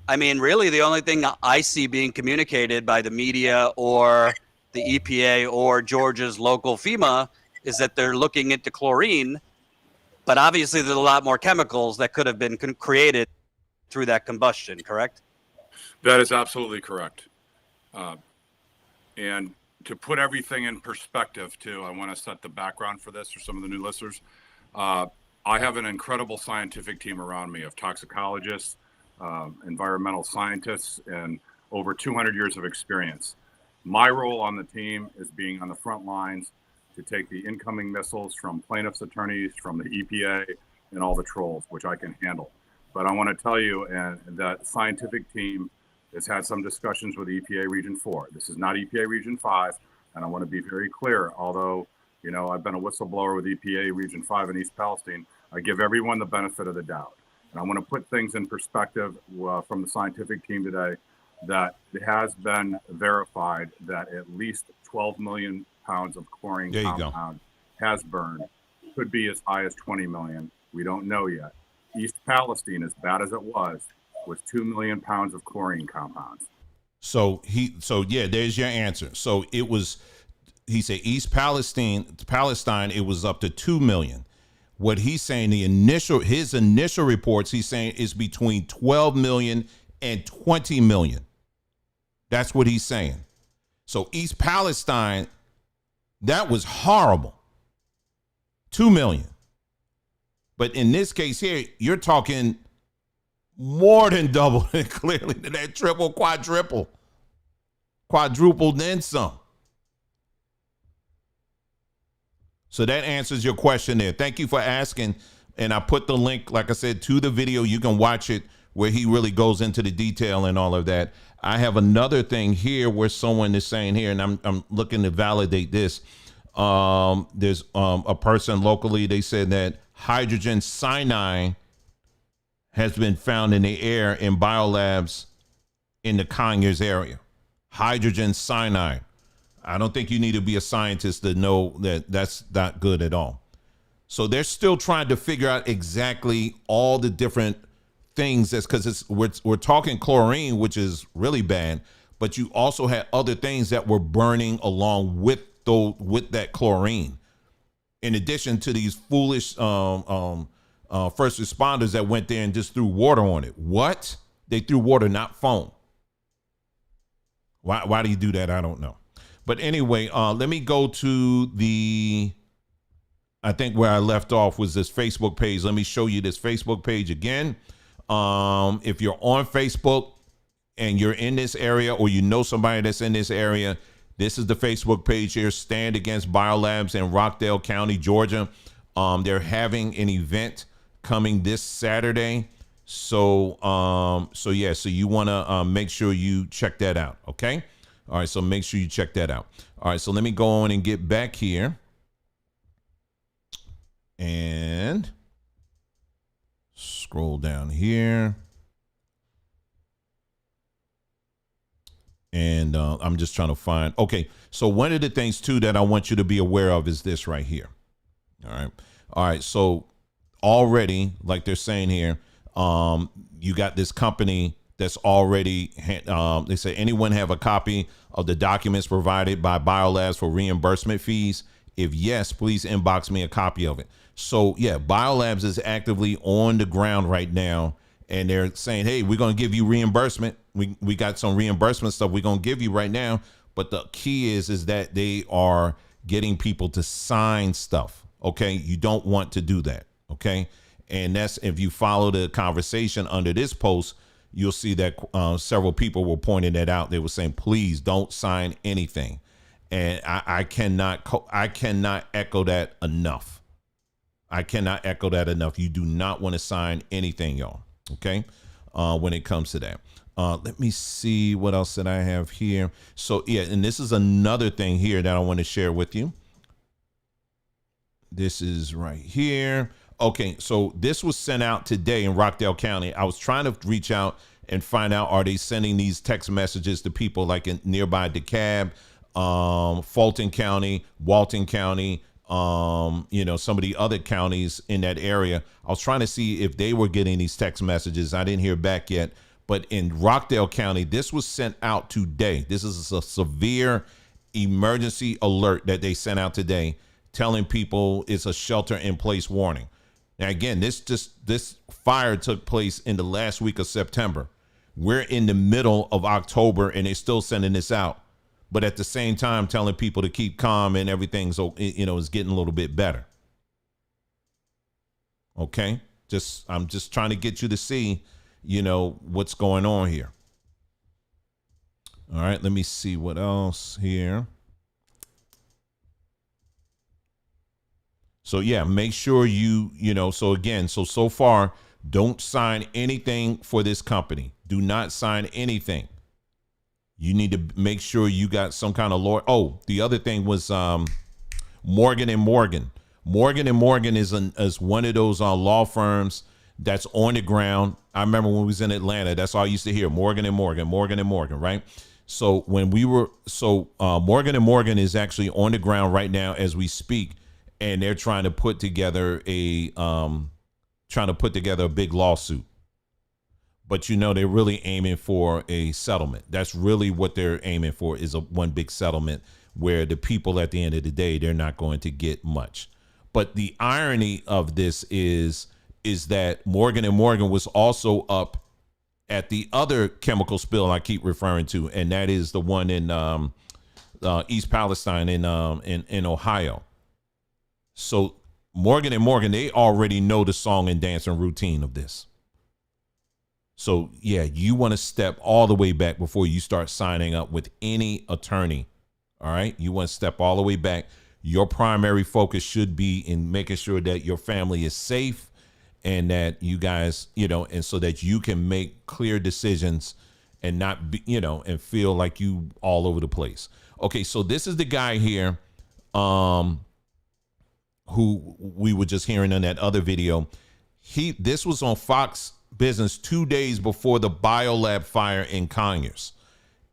[SPEAKER 14] I mean, really the only thing I see being communicated by the media or the EPA or Georgia's local FEMA is that they're looking into chlorine, but obviously there's a lot more chemicals that could have been created through that combustion, correct?
[SPEAKER 13] That is absolutely correct. And to put everything in perspective too, I want to set the background for this for some of the new listeners. I have an incredible scientific team around me of toxicologists, environmental scientists, and over 200 years of experience. My role on the team is being on the front lines to take the incoming missiles from plaintiffs' attorneys, from the EPA, and all the trolls, which I can handle. But I want to tell you, and that scientific team has had some discussions with EPA Region 4. This is not EPA Region 5, and I want to be very clear. Although, I've been a whistleblower with EPA Region 5 in East Palestine, I give everyone the benefit of the doubt. And I want to put things in perspective from the scientific team today, that it has been verified that at least 12 million pounds of chlorine compound has burned. Could be as high as 20 million. We don't know yet. East Palestine, as bad as it was 2 million pounds of chlorine compounds.
[SPEAKER 1] So there's your answer. So he said East Palestine, it was up to 2 million. What he's saying, his initial reports, he's saying is between 12 million and 20 million. That's what he's saying. So East Palestine, that was horrible. 2 million. But in this case here, you're talking more than double, clearly that triple, quadruple. quadrupled, then some. So that answers your question there. Thank you for asking. And I put the link, like I said, to the video. You can watch it where he really goes into the detail and all of that. I have another thing here where someone is saying here, and I'm looking to validate this. There's a person locally, they said that hydrogen cyanide has been found in the air in biolabs in the Conyers area. Hydrogen cyanide. I don't think you need to be a scientist to know that that's not good at all. So they're still trying to figure out exactly all the different things. That's because we're talking chlorine, which is really bad, but you also had other things that were burning along with that chlorine. In addition to these foolish first responders that went there and just threw water on it. What? They threw water, not foam. Why do you do that? I don't know. But anyway, let me go to I think where I left off was this Facebook page. Let me show you this Facebook page again. If you're on Facebook and you're in this area, or you know somebody that's in this area, this is the Facebook page here, Stand Against Biolabs in Rockdale County, Georgia. They're having an event coming this Saturday. So you want to make sure you check that out, okay? All right, so make sure you check that out. All right, so let me go on and get back here. And scroll down here. And I'm just trying to find. Okay, so one of the things, too, that I want you to be aware of is this right here. All right, so already, like they're saying here, you got this company that's already, they say, anyone have a copy of the documents provided by Biolabs for reimbursement fees? If yes, please inbox me a copy of it. So, yeah, Biolabs is actively on the ground right now, and they're saying, hey, we're going to give you reimbursement. We got some reimbursement stuff we're going to give you right now. But the key is that they are getting people to sign stuff. OK, you don't want to do that. OK, and that's, if you follow the conversation under this post, you'll see that several people were pointing that out. They were saying, please don't sign anything. And I cannot echo that enough. I cannot echo that enough. You do not want to sign anything, y'all. OK, when it comes to that. Let me see what else that I have here. So, yeah, and this is another thing here that I want to share with you. This is right here. Okay, so this was sent out today in Rockdale County. I was trying to reach out and find out, are they sending these text messages to people like in nearby DeKalb, Fulton County, Walton County, some of the other counties in that area. I was trying to see if they were getting these text messages. I didn't hear back yet. But in Rockdale County, this was sent out today. This is a severe emergency alert that they sent out today, telling people it's a shelter-in-place warning. Now, again, this fire took place in the last week of September. We're in the middle of October, and they're still sending this out. But at the same time, telling people to keep calm and everything's, is getting a little bit better. Okay? I'm just trying to get you to see, what's going on here. All right, let me see what else here. So, yeah, make sure so far, don't sign anything for this company. Do not sign anything. You need to make sure you got some kind of lawyer. Oh, the other thing was Morgan & Morgan. Morgan & Morgan is one of those law firms that's on the ground. I remember when we was in Atlanta, that's all I used to hear, Morgan & Morgan, right? So Morgan & Morgan is actually on the ground right now as we speak, and they're trying to put together a big lawsuit. But they're really aiming for a settlement. That's really what they're aiming for, is one big settlement where the people at the end of the day, they're not going to get much. But the irony of this is that Morgan & Morgan was also up at the other chemical spill I keep referring to, and that is the one in East Palestine in Ohio. So Morgan & Morgan, they already know the song and dance and routine of this. So yeah, you want to step all the way back before you start signing up with any attorney. All right. You want to step all the way back. Your primary focus should be in making sure that your family is safe and that you guys, and so that you can make clear decisions and not be, and feel like you all over the place. Okay. So this is the guy here, who we were just hearing in that other video. This was on Fox Business 2 days before the Biolab fire in Conyers.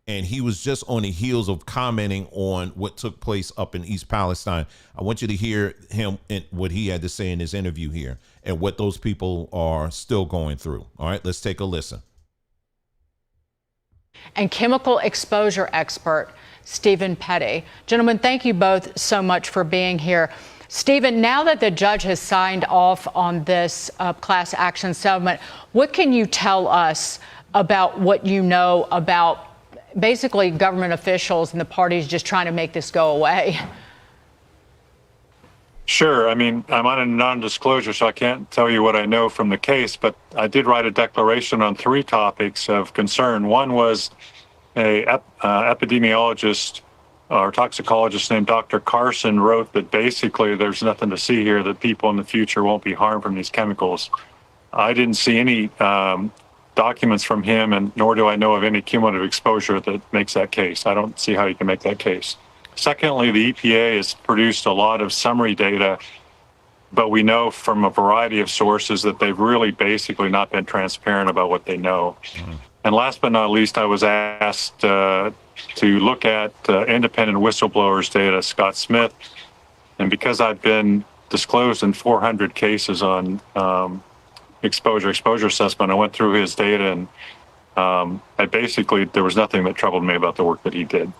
[SPEAKER 1] And he was just on the heels of commenting on what took place up in East Palestine. I want you to hear him and what he had to say in his interview here and what those people are still going through. All right, let's take a listen.
[SPEAKER 15] And chemical exposure expert Stephen Petty. Gentlemen, thank you both so much for being here. Stephen, now that the judge has signed off on this class action settlement, what can you tell us about what you know about basically government officials and the parties just trying to make this go away?
[SPEAKER 16] Sure. I mean, I'm on a non-disclosure, so I can't tell you what I know from the case, but I did write a declaration on 3 topics of concern. One was a epidemiologist or toxicologist named Dr. Carson wrote that basically there's nothing to see here, that people in the future won't be harmed from these chemicals. I didn't see any documents from him, and nor do I know of any cumulative exposure that makes that case. I don't see how you can make that case. Secondly, the EPA has produced a lot of summary data, but we know from a variety of sources that they've really basically not been transparent about what they know. And last but not least, I was asked to look at independent whistleblowers data, Scott Smith, and because I've been disclosed in 400 cases on exposure assessment, I went through his data, and there was nothing that troubled me about the work that he did.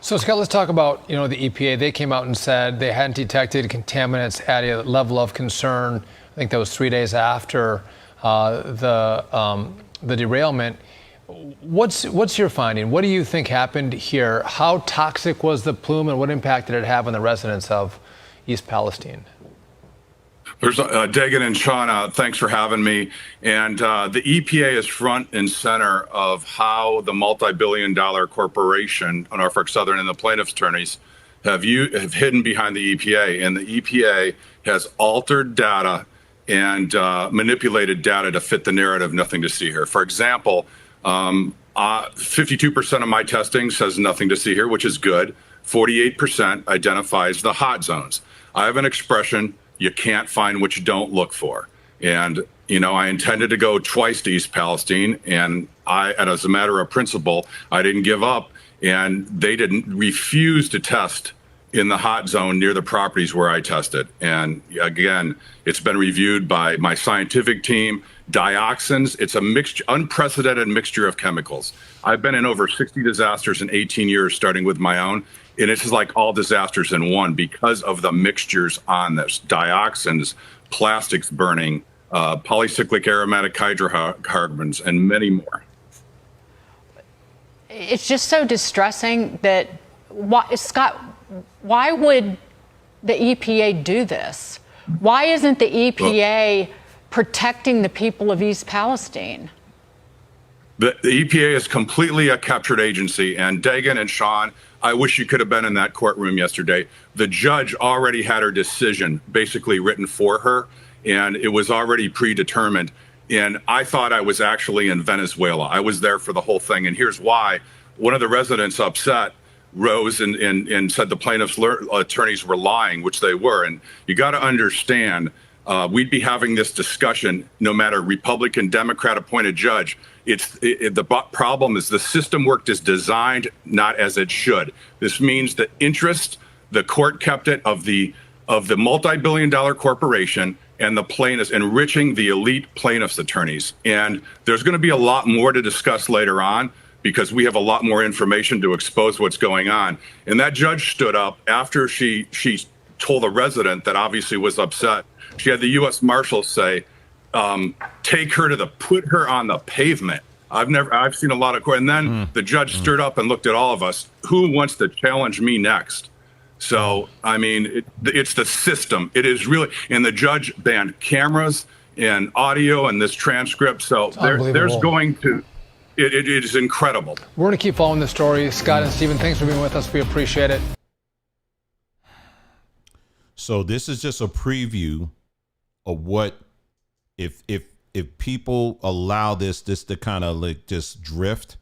[SPEAKER 17] So Scott, let's talk about the EPA. They came out and said they hadn't detected contaminants at a level of concern. I think that was 3 days after the derailment. What's your finding? What do you think happened here? How toxic was the plume, and what impact did it have on the residents of East Palestine?
[SPEAKER 13] There's Dagan and Shauna, thanks for having me. And the EPA is front and center of how the multi-billion-dollar corporation, Norfolk Southern, and the plaintiffs' attorneys have hidden behind the EPA. And the EPA has altered data and manipulated data to fit the narrative, nothing to see here. For example, 52% of my testing says nothing to see here, which is good. 48% identifies the hot zones. I have an expression: you can't find what you don't look for. And, I intended to go twice to East Palestine, and as a matter of principle, I didn't give up, and they didn't refuse to test in the hot zone near the properties where I tested. And again, it's been reviewed by my scientific team. Dioxins, it's a unprecedented mixture of chemicals. I've been in over 60 disasters in 18 years, starting with my own. And it's like all disasters in one because of the mixtures on this: dioxins, plastics burning, polycyclic aromatic hydrocarbons, and many more.
[SPEAKER 15] It's just so distressing that, Scott, why would the EPA do this? Why isn't the EPA protecting the people of East Palestine?
[SPEAKER 13] The EPA is completely a captured agency, and Dagan and Sean, I wish you could have been in that courtroom yesterday. The judge already had her decision basically written for her, and it was already predetermined. And I thought I was actually in Venezuela. I was there for the whole thing, and here's why. One of the residents upset rose and said the plaintiff's attorneys were lying, which they were. And you got to understand, we'd be having this discussion no matter Republican, Democrat appointed judge. The problem is the system worked as designed, not as it should. This means the interest, the court kept it of the multi-billion-dollar corporation and the plaintiffs, enriching the elite plaintiffs' attorneys. And there's going to be a lot more to discuss later on, because we have a lot more information to expose what's going on. And that judge stood up after she told a resident that obviously was upset. She had the U.S. Marshals say, put her on the pavement. I've seen a lot of court. And then the judge stood up and looked at all of us. Who wants to challenge me next? So, I mean, it's the system. It is really, and the judge banned cameras and audio and this transcript. So there's
[SPEAKER 17] unbelievable.
[SPEAKER 13] going to, it is incredible.
[SPEAKER 17] We're going to keep following the story. Scott and Stephen, thanks for being with us. We appreciate it.
[SPEAKER 1] So this is just a preview of what, if people allow this to kind of like just drift,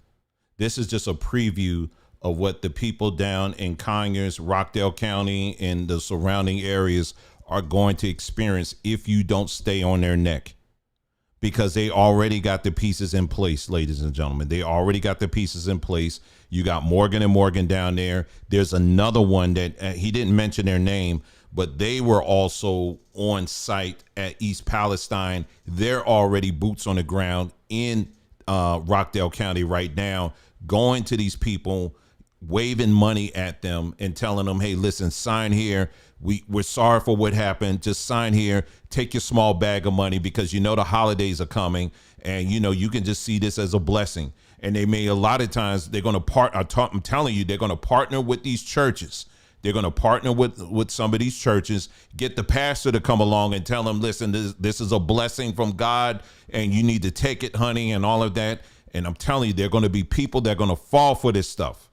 [SPEAKER 1] this is just a preview of what the people down in Conyers, Rockdale County, and the surrounding areas are going to experience if you don't stay on their neck. Because they already got the pieces in place, ladies and gentlemen. They already got the pieces in place. You got Morgan and Morgan down there. There's another one that he didn't mention their name, but they were also on site at East Palestine. They're already boots on the ground in Rockdale County right now, going to these people, waving money at them and telling them, hey, listen, sign here. We're sorry for what happened. Just sign here. Take your small bag of money because you know the holidays are coming, and you know you can just see this as a blessing. And they may, a lot of times they're going to I'm telling you, they're going to partner with these churches. They're going to partner with some of these churches, get the pastor to come along and tell them, listen, this is a blessing from God and you need to take it, honey, and all of that. And I'm telling you, there are going to be people that are going to fall for this stuff.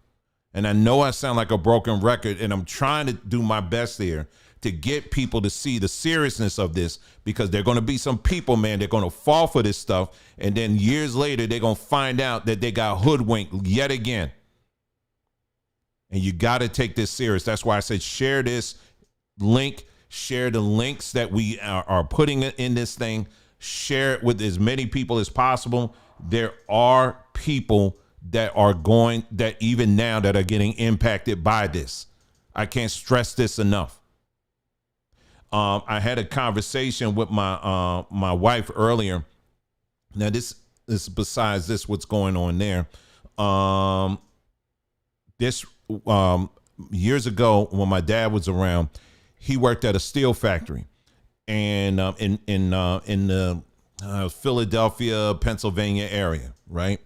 [SPEAKER 1] And I know I sound like a broken record, and I'm trying to do my best here to get people to see the seriousness of this, because there are going to be some people, man, they're going to fall for this stuff. And then years later, they're going to find out that they got hoodwinked yet again. And you got to take this serious. That's why I said share this link, share the links that we are putting in this thing, share it with as many people as possible. There are people that are even now that are getting impacted by this. I can't stress this enough. I had a conversation with my wife earlier. Now this is besides this, what's going on there. Years ago when my dad was around, he worked at a steel factory, and in the Philadelphia, Pennsylvania area, right?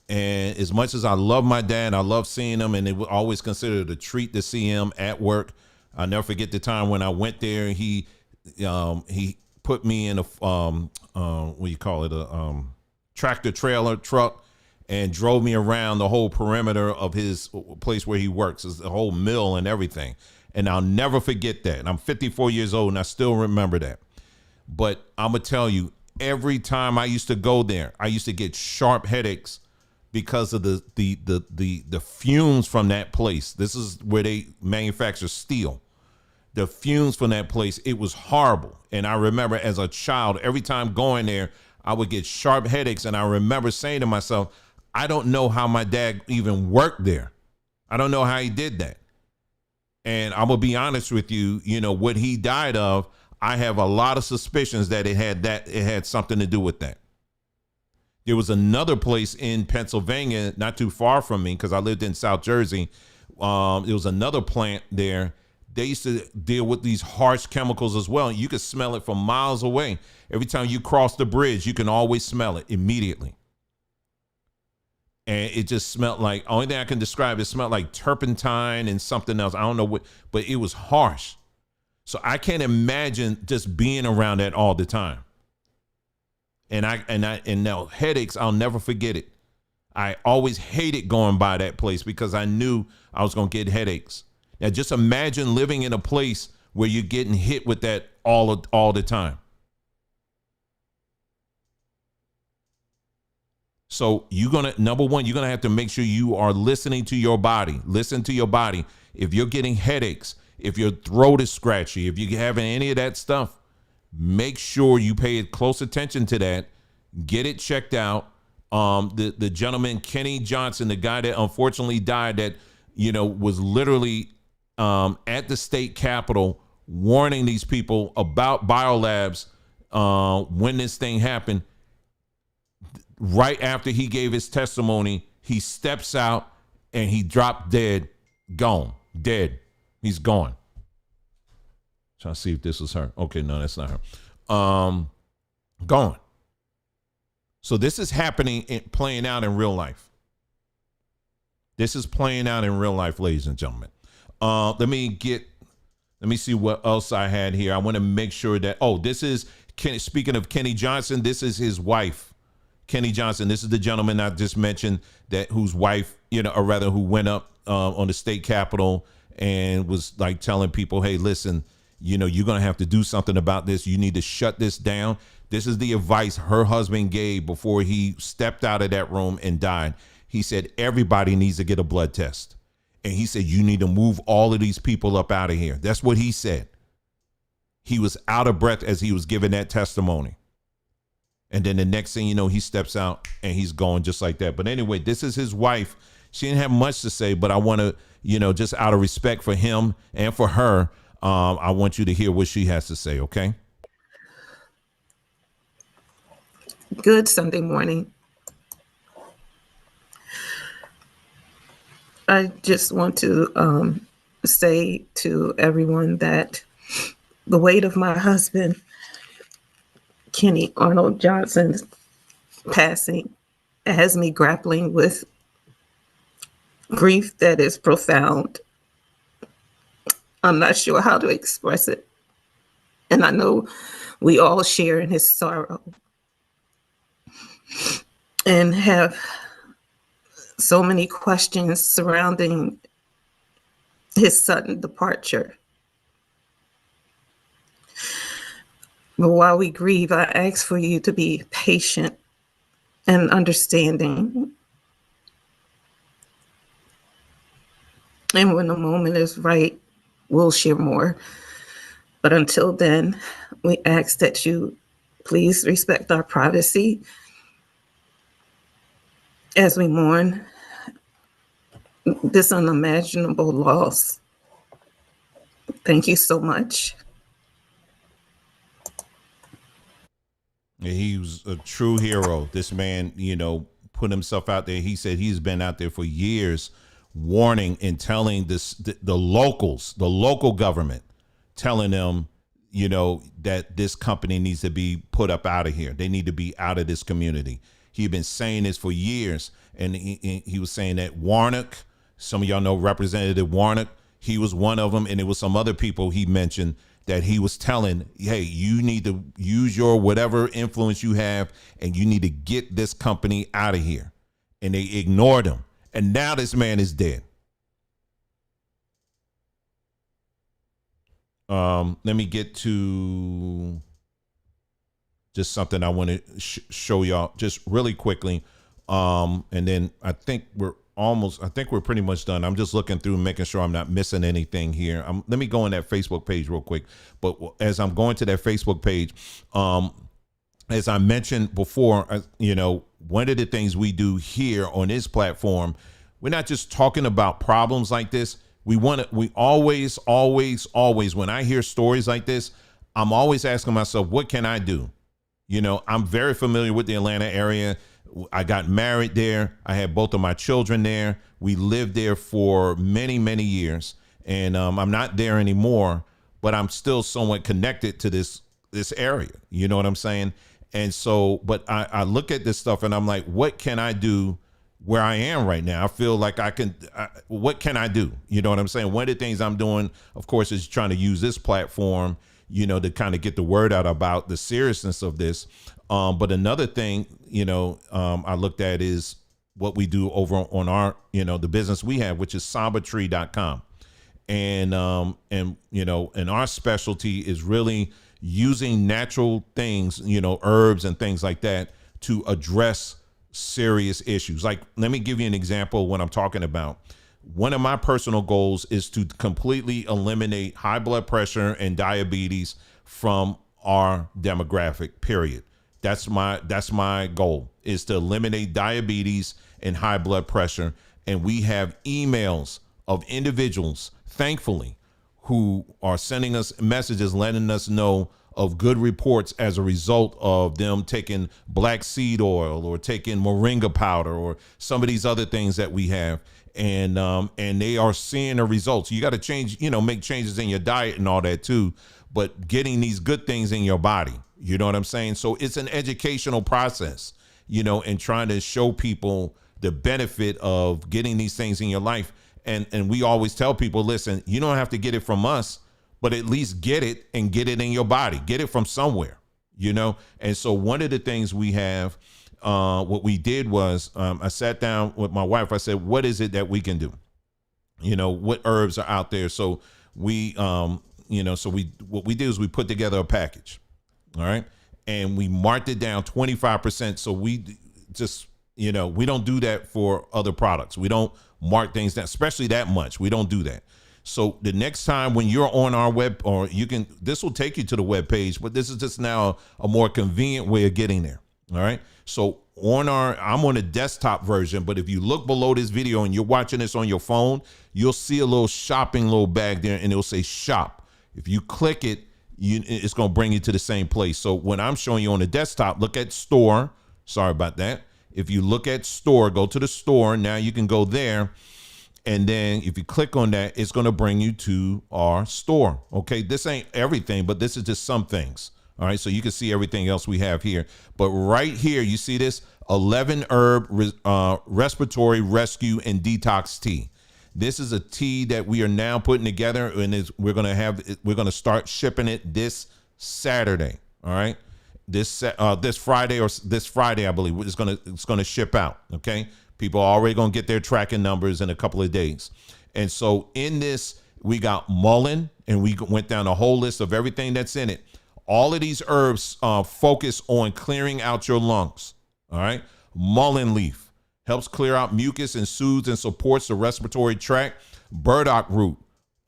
[SPEAKER 1] And as much as I love my dad, I love seeing him, and it was always considered a treat to see him at work. I'll never forget the time when I went there. He put me in a tractor trailer truck and drove me around the whole perimeter of his place where he works, is the whole mill and everything. And I'll never forget that. And I'm 54 years old and I still remember that. But I'm gonna tell you, every time I used to go there, I used to get sharp headaches because of the fumes from that place. This is where they manufacture steel. The fumes from that place, it was horrible. And I remember as a child, every time going there, I would get sharp headaches. And I remember saying to myself, I don't know how my dad even worked there. I don't know how he did that. And I'm gonna be honest with you, you know, what he died of, I have a lot of suspicions that it had something to do with that. There was another place in Pennsylvania, not too far from me, because I lived in South Jersey. There was another plant there. They used to deal with these harsh chemicals as well. You could smell it from miles away. Every time you cross the bridge, you can always smell it immediately. And it just smelled like, only thing I can describe, it smelled like turpentine and something else. I don't know what, but it was harsh. So I can't imagine just being around that all the time. And now headaches, I'll never forget it. I always hated going by that place because I knew I was going to get headaches. Now just imagine living in a place where you're getting hit with that all the time. So number one, you're going to have to make sure you are listening to your body. Listen to your body. If you're getting headaches, if your throat is scratchy, if you're having any of that stuff, make sure you pay close attention to that. Get it checked out. The gentleman, Kenny Johnson, the guy that unfortunately died, that, you know, was literally at the state capitol warning these people about Biolabs when this thing happened. Right after he gave his testimony, he steps out and he dropped dead, gone, dead. He's gone. Trying to see if this was her. Okay, no, that's not her. Gone. So this is happening, playing out in real life. This is playing out in real life, ladies and gentlemen. Let me see what else I had here. I want to make sure that, this is speaking of Kenny Johnson, this is his wife, Kenny Johnson. This is the gentleman I just mentioned whose wife, or rather who went up on the state capitol and was like telling people, hey, listen, you're going to have to do something about this. You need to shut this down. This is the advice her husband gave before he stepped out of that room and died. He said, everybody needs to get a blood test. And he said, you need to move all of these people up out of here. That's what he said. He was out of breath as he was giving that testimony. And then the next thing you know, he steps out and he's going just like that. But anyway, this is his wife. She didn't have much to say, but I want to, just out of respect for him and for her, I want you to hear what she has to say, okay?
[SPEAKER 18] Good Sunday morning. I just want to say to everyone that the weight of my husband, Kenny Arnold Johnson's passing, has me grappling with grief that is profound. I'm not sure how to express it. And I know we all share in his sorrow and have so many questions surrounding his sudden departure. But while we grieve, I ask for you to be patient and understanding. And when the moment is right, we'll share more. But until then, we ask that you please respect our privacy as we mourn this unimaginable loss. Thank you so much.
[SPEAKER 1] He was a true hero. This man, put himself out there. He said he's been out there for years warning and telling the locals, the local government, telling them, that this company needs to be put up out of here. They need to be out of this community. He'd been saying this for years. And he was saying that Warnock, some of y'all know Representative Warnock, he was one of them. And it was some other people he mentioned that he was telling, hey, you need to use your whatever influence you have and you need to get this company out of here. And they ignored him. And now this man is dead. Let me get to just something I want to show y'all just really quickly. And then I think we're pretty much done. I'm just looking through, making sure I'm not missing anything here. Let me go on that Facebook page real quick. But as I'm going to that Facebook page, as I mentioned before, one of the things we do here on this platform, we're not just talking about problems like this. We always, when I hear stories like this, I'm always asking myself, what can I do? I'm very familiar with the Atlanta area. I got married there. I had both of my children there. We lived there for many, many years. And I'm not there anymore, but I'm still somewhat connected to this area. You know what I'm saying? And so, but I look at this stuff and I'm like, what can I do where I am right now? I feel like what can I do? You know what I'm saying? One of the things I'm doing, of course, is trying to use this platform, to kind of get the word out about the seriousness of this. But another thing, I looked at is what we do over on our, the business we have, which is sambatree.com. And our specialty is really using natural things, herbs and things like that to address serious issues. Like, let me give you an example of what I'm talking about. One of my personal goals is to completely eliminate high blood pressure and diabetes from our demographic, period. That's my goal, is to eliminate diabetes and high blood pressure. And we have emails of individuals, thankfully, who are sending us messages, letting us know of good reports as a result of them taking black seed oil or taking moringa powder or some of these other things that we have. And they are seeing the results. You got to change, make changes in your diet and all that too, but getting these good things in your body, you know what I'm saying? So it's an educational process, and trying to show people the benefit of getting these things in your life. And we always tell people, listen, you don't have to get it from us, but at least get it and get it in your body. Get it from somewhere. you know? And so one of the things we have, what we did was I sat down with my wife. I said, what is it that we can do? You know, what herbs are out there? So we, what we did is we put together a package. All right. And we marked it down 25%. So we just, we don't do that for other products. We don't mark things down, especially that much. We don't do that. So the next time when you're on our web, or this will take you to the web page, but this is just now a more convenient way of getting there. All right. So I'm on a desktop version, but if you look below this video and you're watching this on your phone, you'll see a little shopping little bag there and it'll say shop. If you click it, it's going to bring you to the same place. So when I'm showing you on the desktop, look at store. Sorry about that. If you look at store, go to the store. Now you can go there. And then if you click on that, it's going to bring you to our store. Okay. This ain't everything, but this is just some things. All right. So you can see everything else we have here. But right here, you see this 11 herb respiratory rescue and detox tea. This is a tea that we are now putting together, and we're going to start shipping it this Saturday. All right. This Friday, I believe it's going to ship out. Okay. People are already going to get their tracking numbers in a couple of days. And so in this, we got mullein, and we went down a whole list of everything that's in it. All of these herbs focus on clearing out your lungs. All right. Mullein leaf helps clear out mucus and soothes and supports the respiratory tract. Burdock root,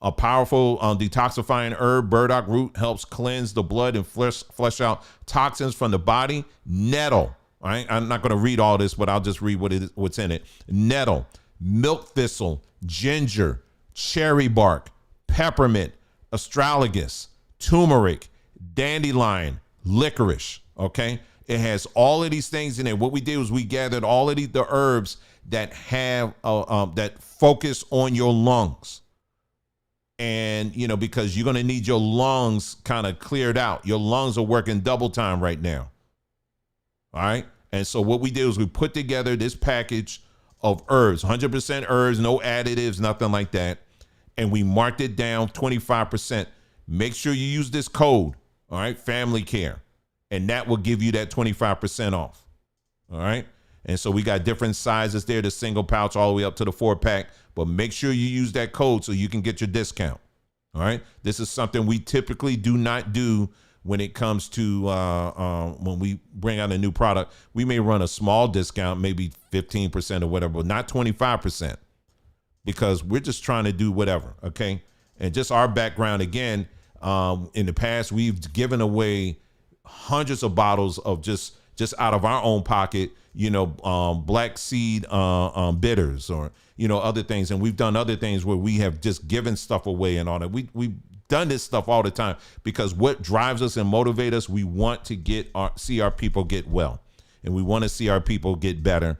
[SPEAKER 1] a powerful detoxifying herb. Burdock root helps cleanse the blood and flush out toxins from the body. Nettle. All right. I'm not going to read all this, but I'll just read what's in it. Nettle, milk thistle, ginger, cherry bark, peppermint, astragalus, turmeric, dandelion, licorice. Okay. It has all of these things in it. What we did was we gathered all of the herbs that have that focus on your lungs. And, because you're going to need your lungs kind of cleared out. Your lungs are working double time right now. All right. And so what we did was we put together this package of herbs, 100% herbs, no additives, nothing like that. And we marked it down 25%. Make sure you use this code. All right. Family Care. And that will give you that 25% off. All right. And so we got different sizes there, the single pouch all the way up to the 4-pack. But make sure you use that code so you can get your discount. All right. This is something we typically do not do when it comes to when we bring out a new product. We may run a small discount, maybe 15% or whatever, but not 25%, because we're just trying to do whatever. OK. And just our background, again, in the past, we've given away hundreds of bottles of just out of our own pocket, black seed bitters or, other things. And we've done other things where we have just given stuff away and all that. We've done this stuff all the time because what drives us and motivates us, we want to see our people get well, and we want to see our people get better.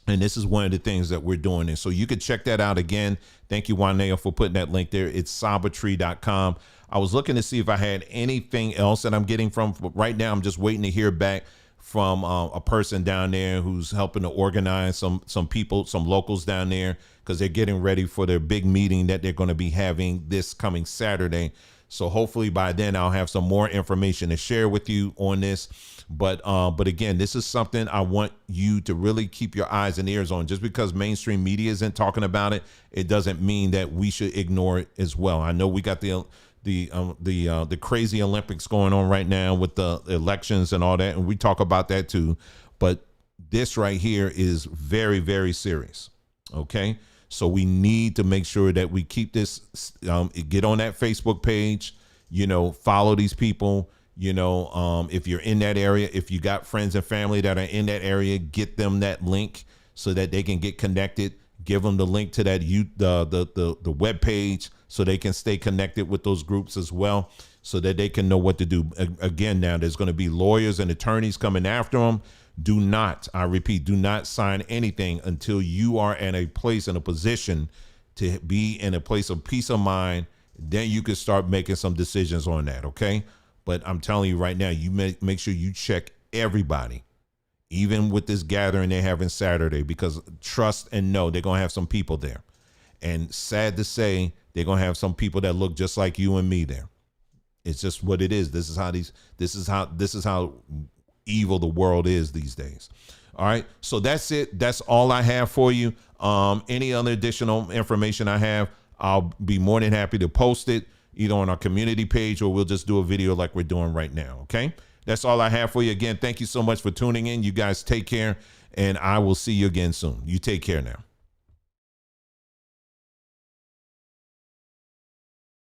[SPEAKER 1] And this is one of the things that we're doing. And so you could check that out again. Thank you, Juanea, for putting that link there. It's sabatree.com. I was looking to see if I had anything else that I'm getting from. But right now, I'm just waiting to hear back from a person down there who's helping to organize some people, some locals down there, because they're getting ready for their big meeting that they're going to be having this coming Saturday. So hopefully by then I'll have some more information to share with you on this. But again, this is something I want you to really keep your eyes and ears on. Just because mainstream media isn't talking about it, it doesn't mean that we should ignore it as well. I know we got the crazy Olympics going on right now with the elections and all that, and we talk about that too. But this right here is very, very serious. Okay. So we need to make sure that we keep this, get on that Facebook page, follow these people, if you're in that area, if you got friends and family that are in that area, get them that link so that they can get connected. Give them the link to that the web page so they can stay connected with those groups as well, so that they can know what to do. Again, now there's going to be lawyers and attorneys coming after them. Do not, I repeat, do not sign anything until you are in a place, in a position to be in a place of peace of mind. Then you can start making some decisions on that. Okay. But I'm telling you right now, you make sure you check everybody, even with this gathering they're having Saturday, because trust and know they're going to have some people there. And sad to say, they're going to have some people that look just like you and me there. It's just what it is. This is how evil the world is these days. All right. So that's it. That's all I have for you. Any other additional information I have, I'll be more than happy to post it either on our community page, or we'll just do a video like we're doing right now. Okay. That's all I have for you. Again, thank you so much for tuning in. You guys take care, and I will see you again soon. You take care now.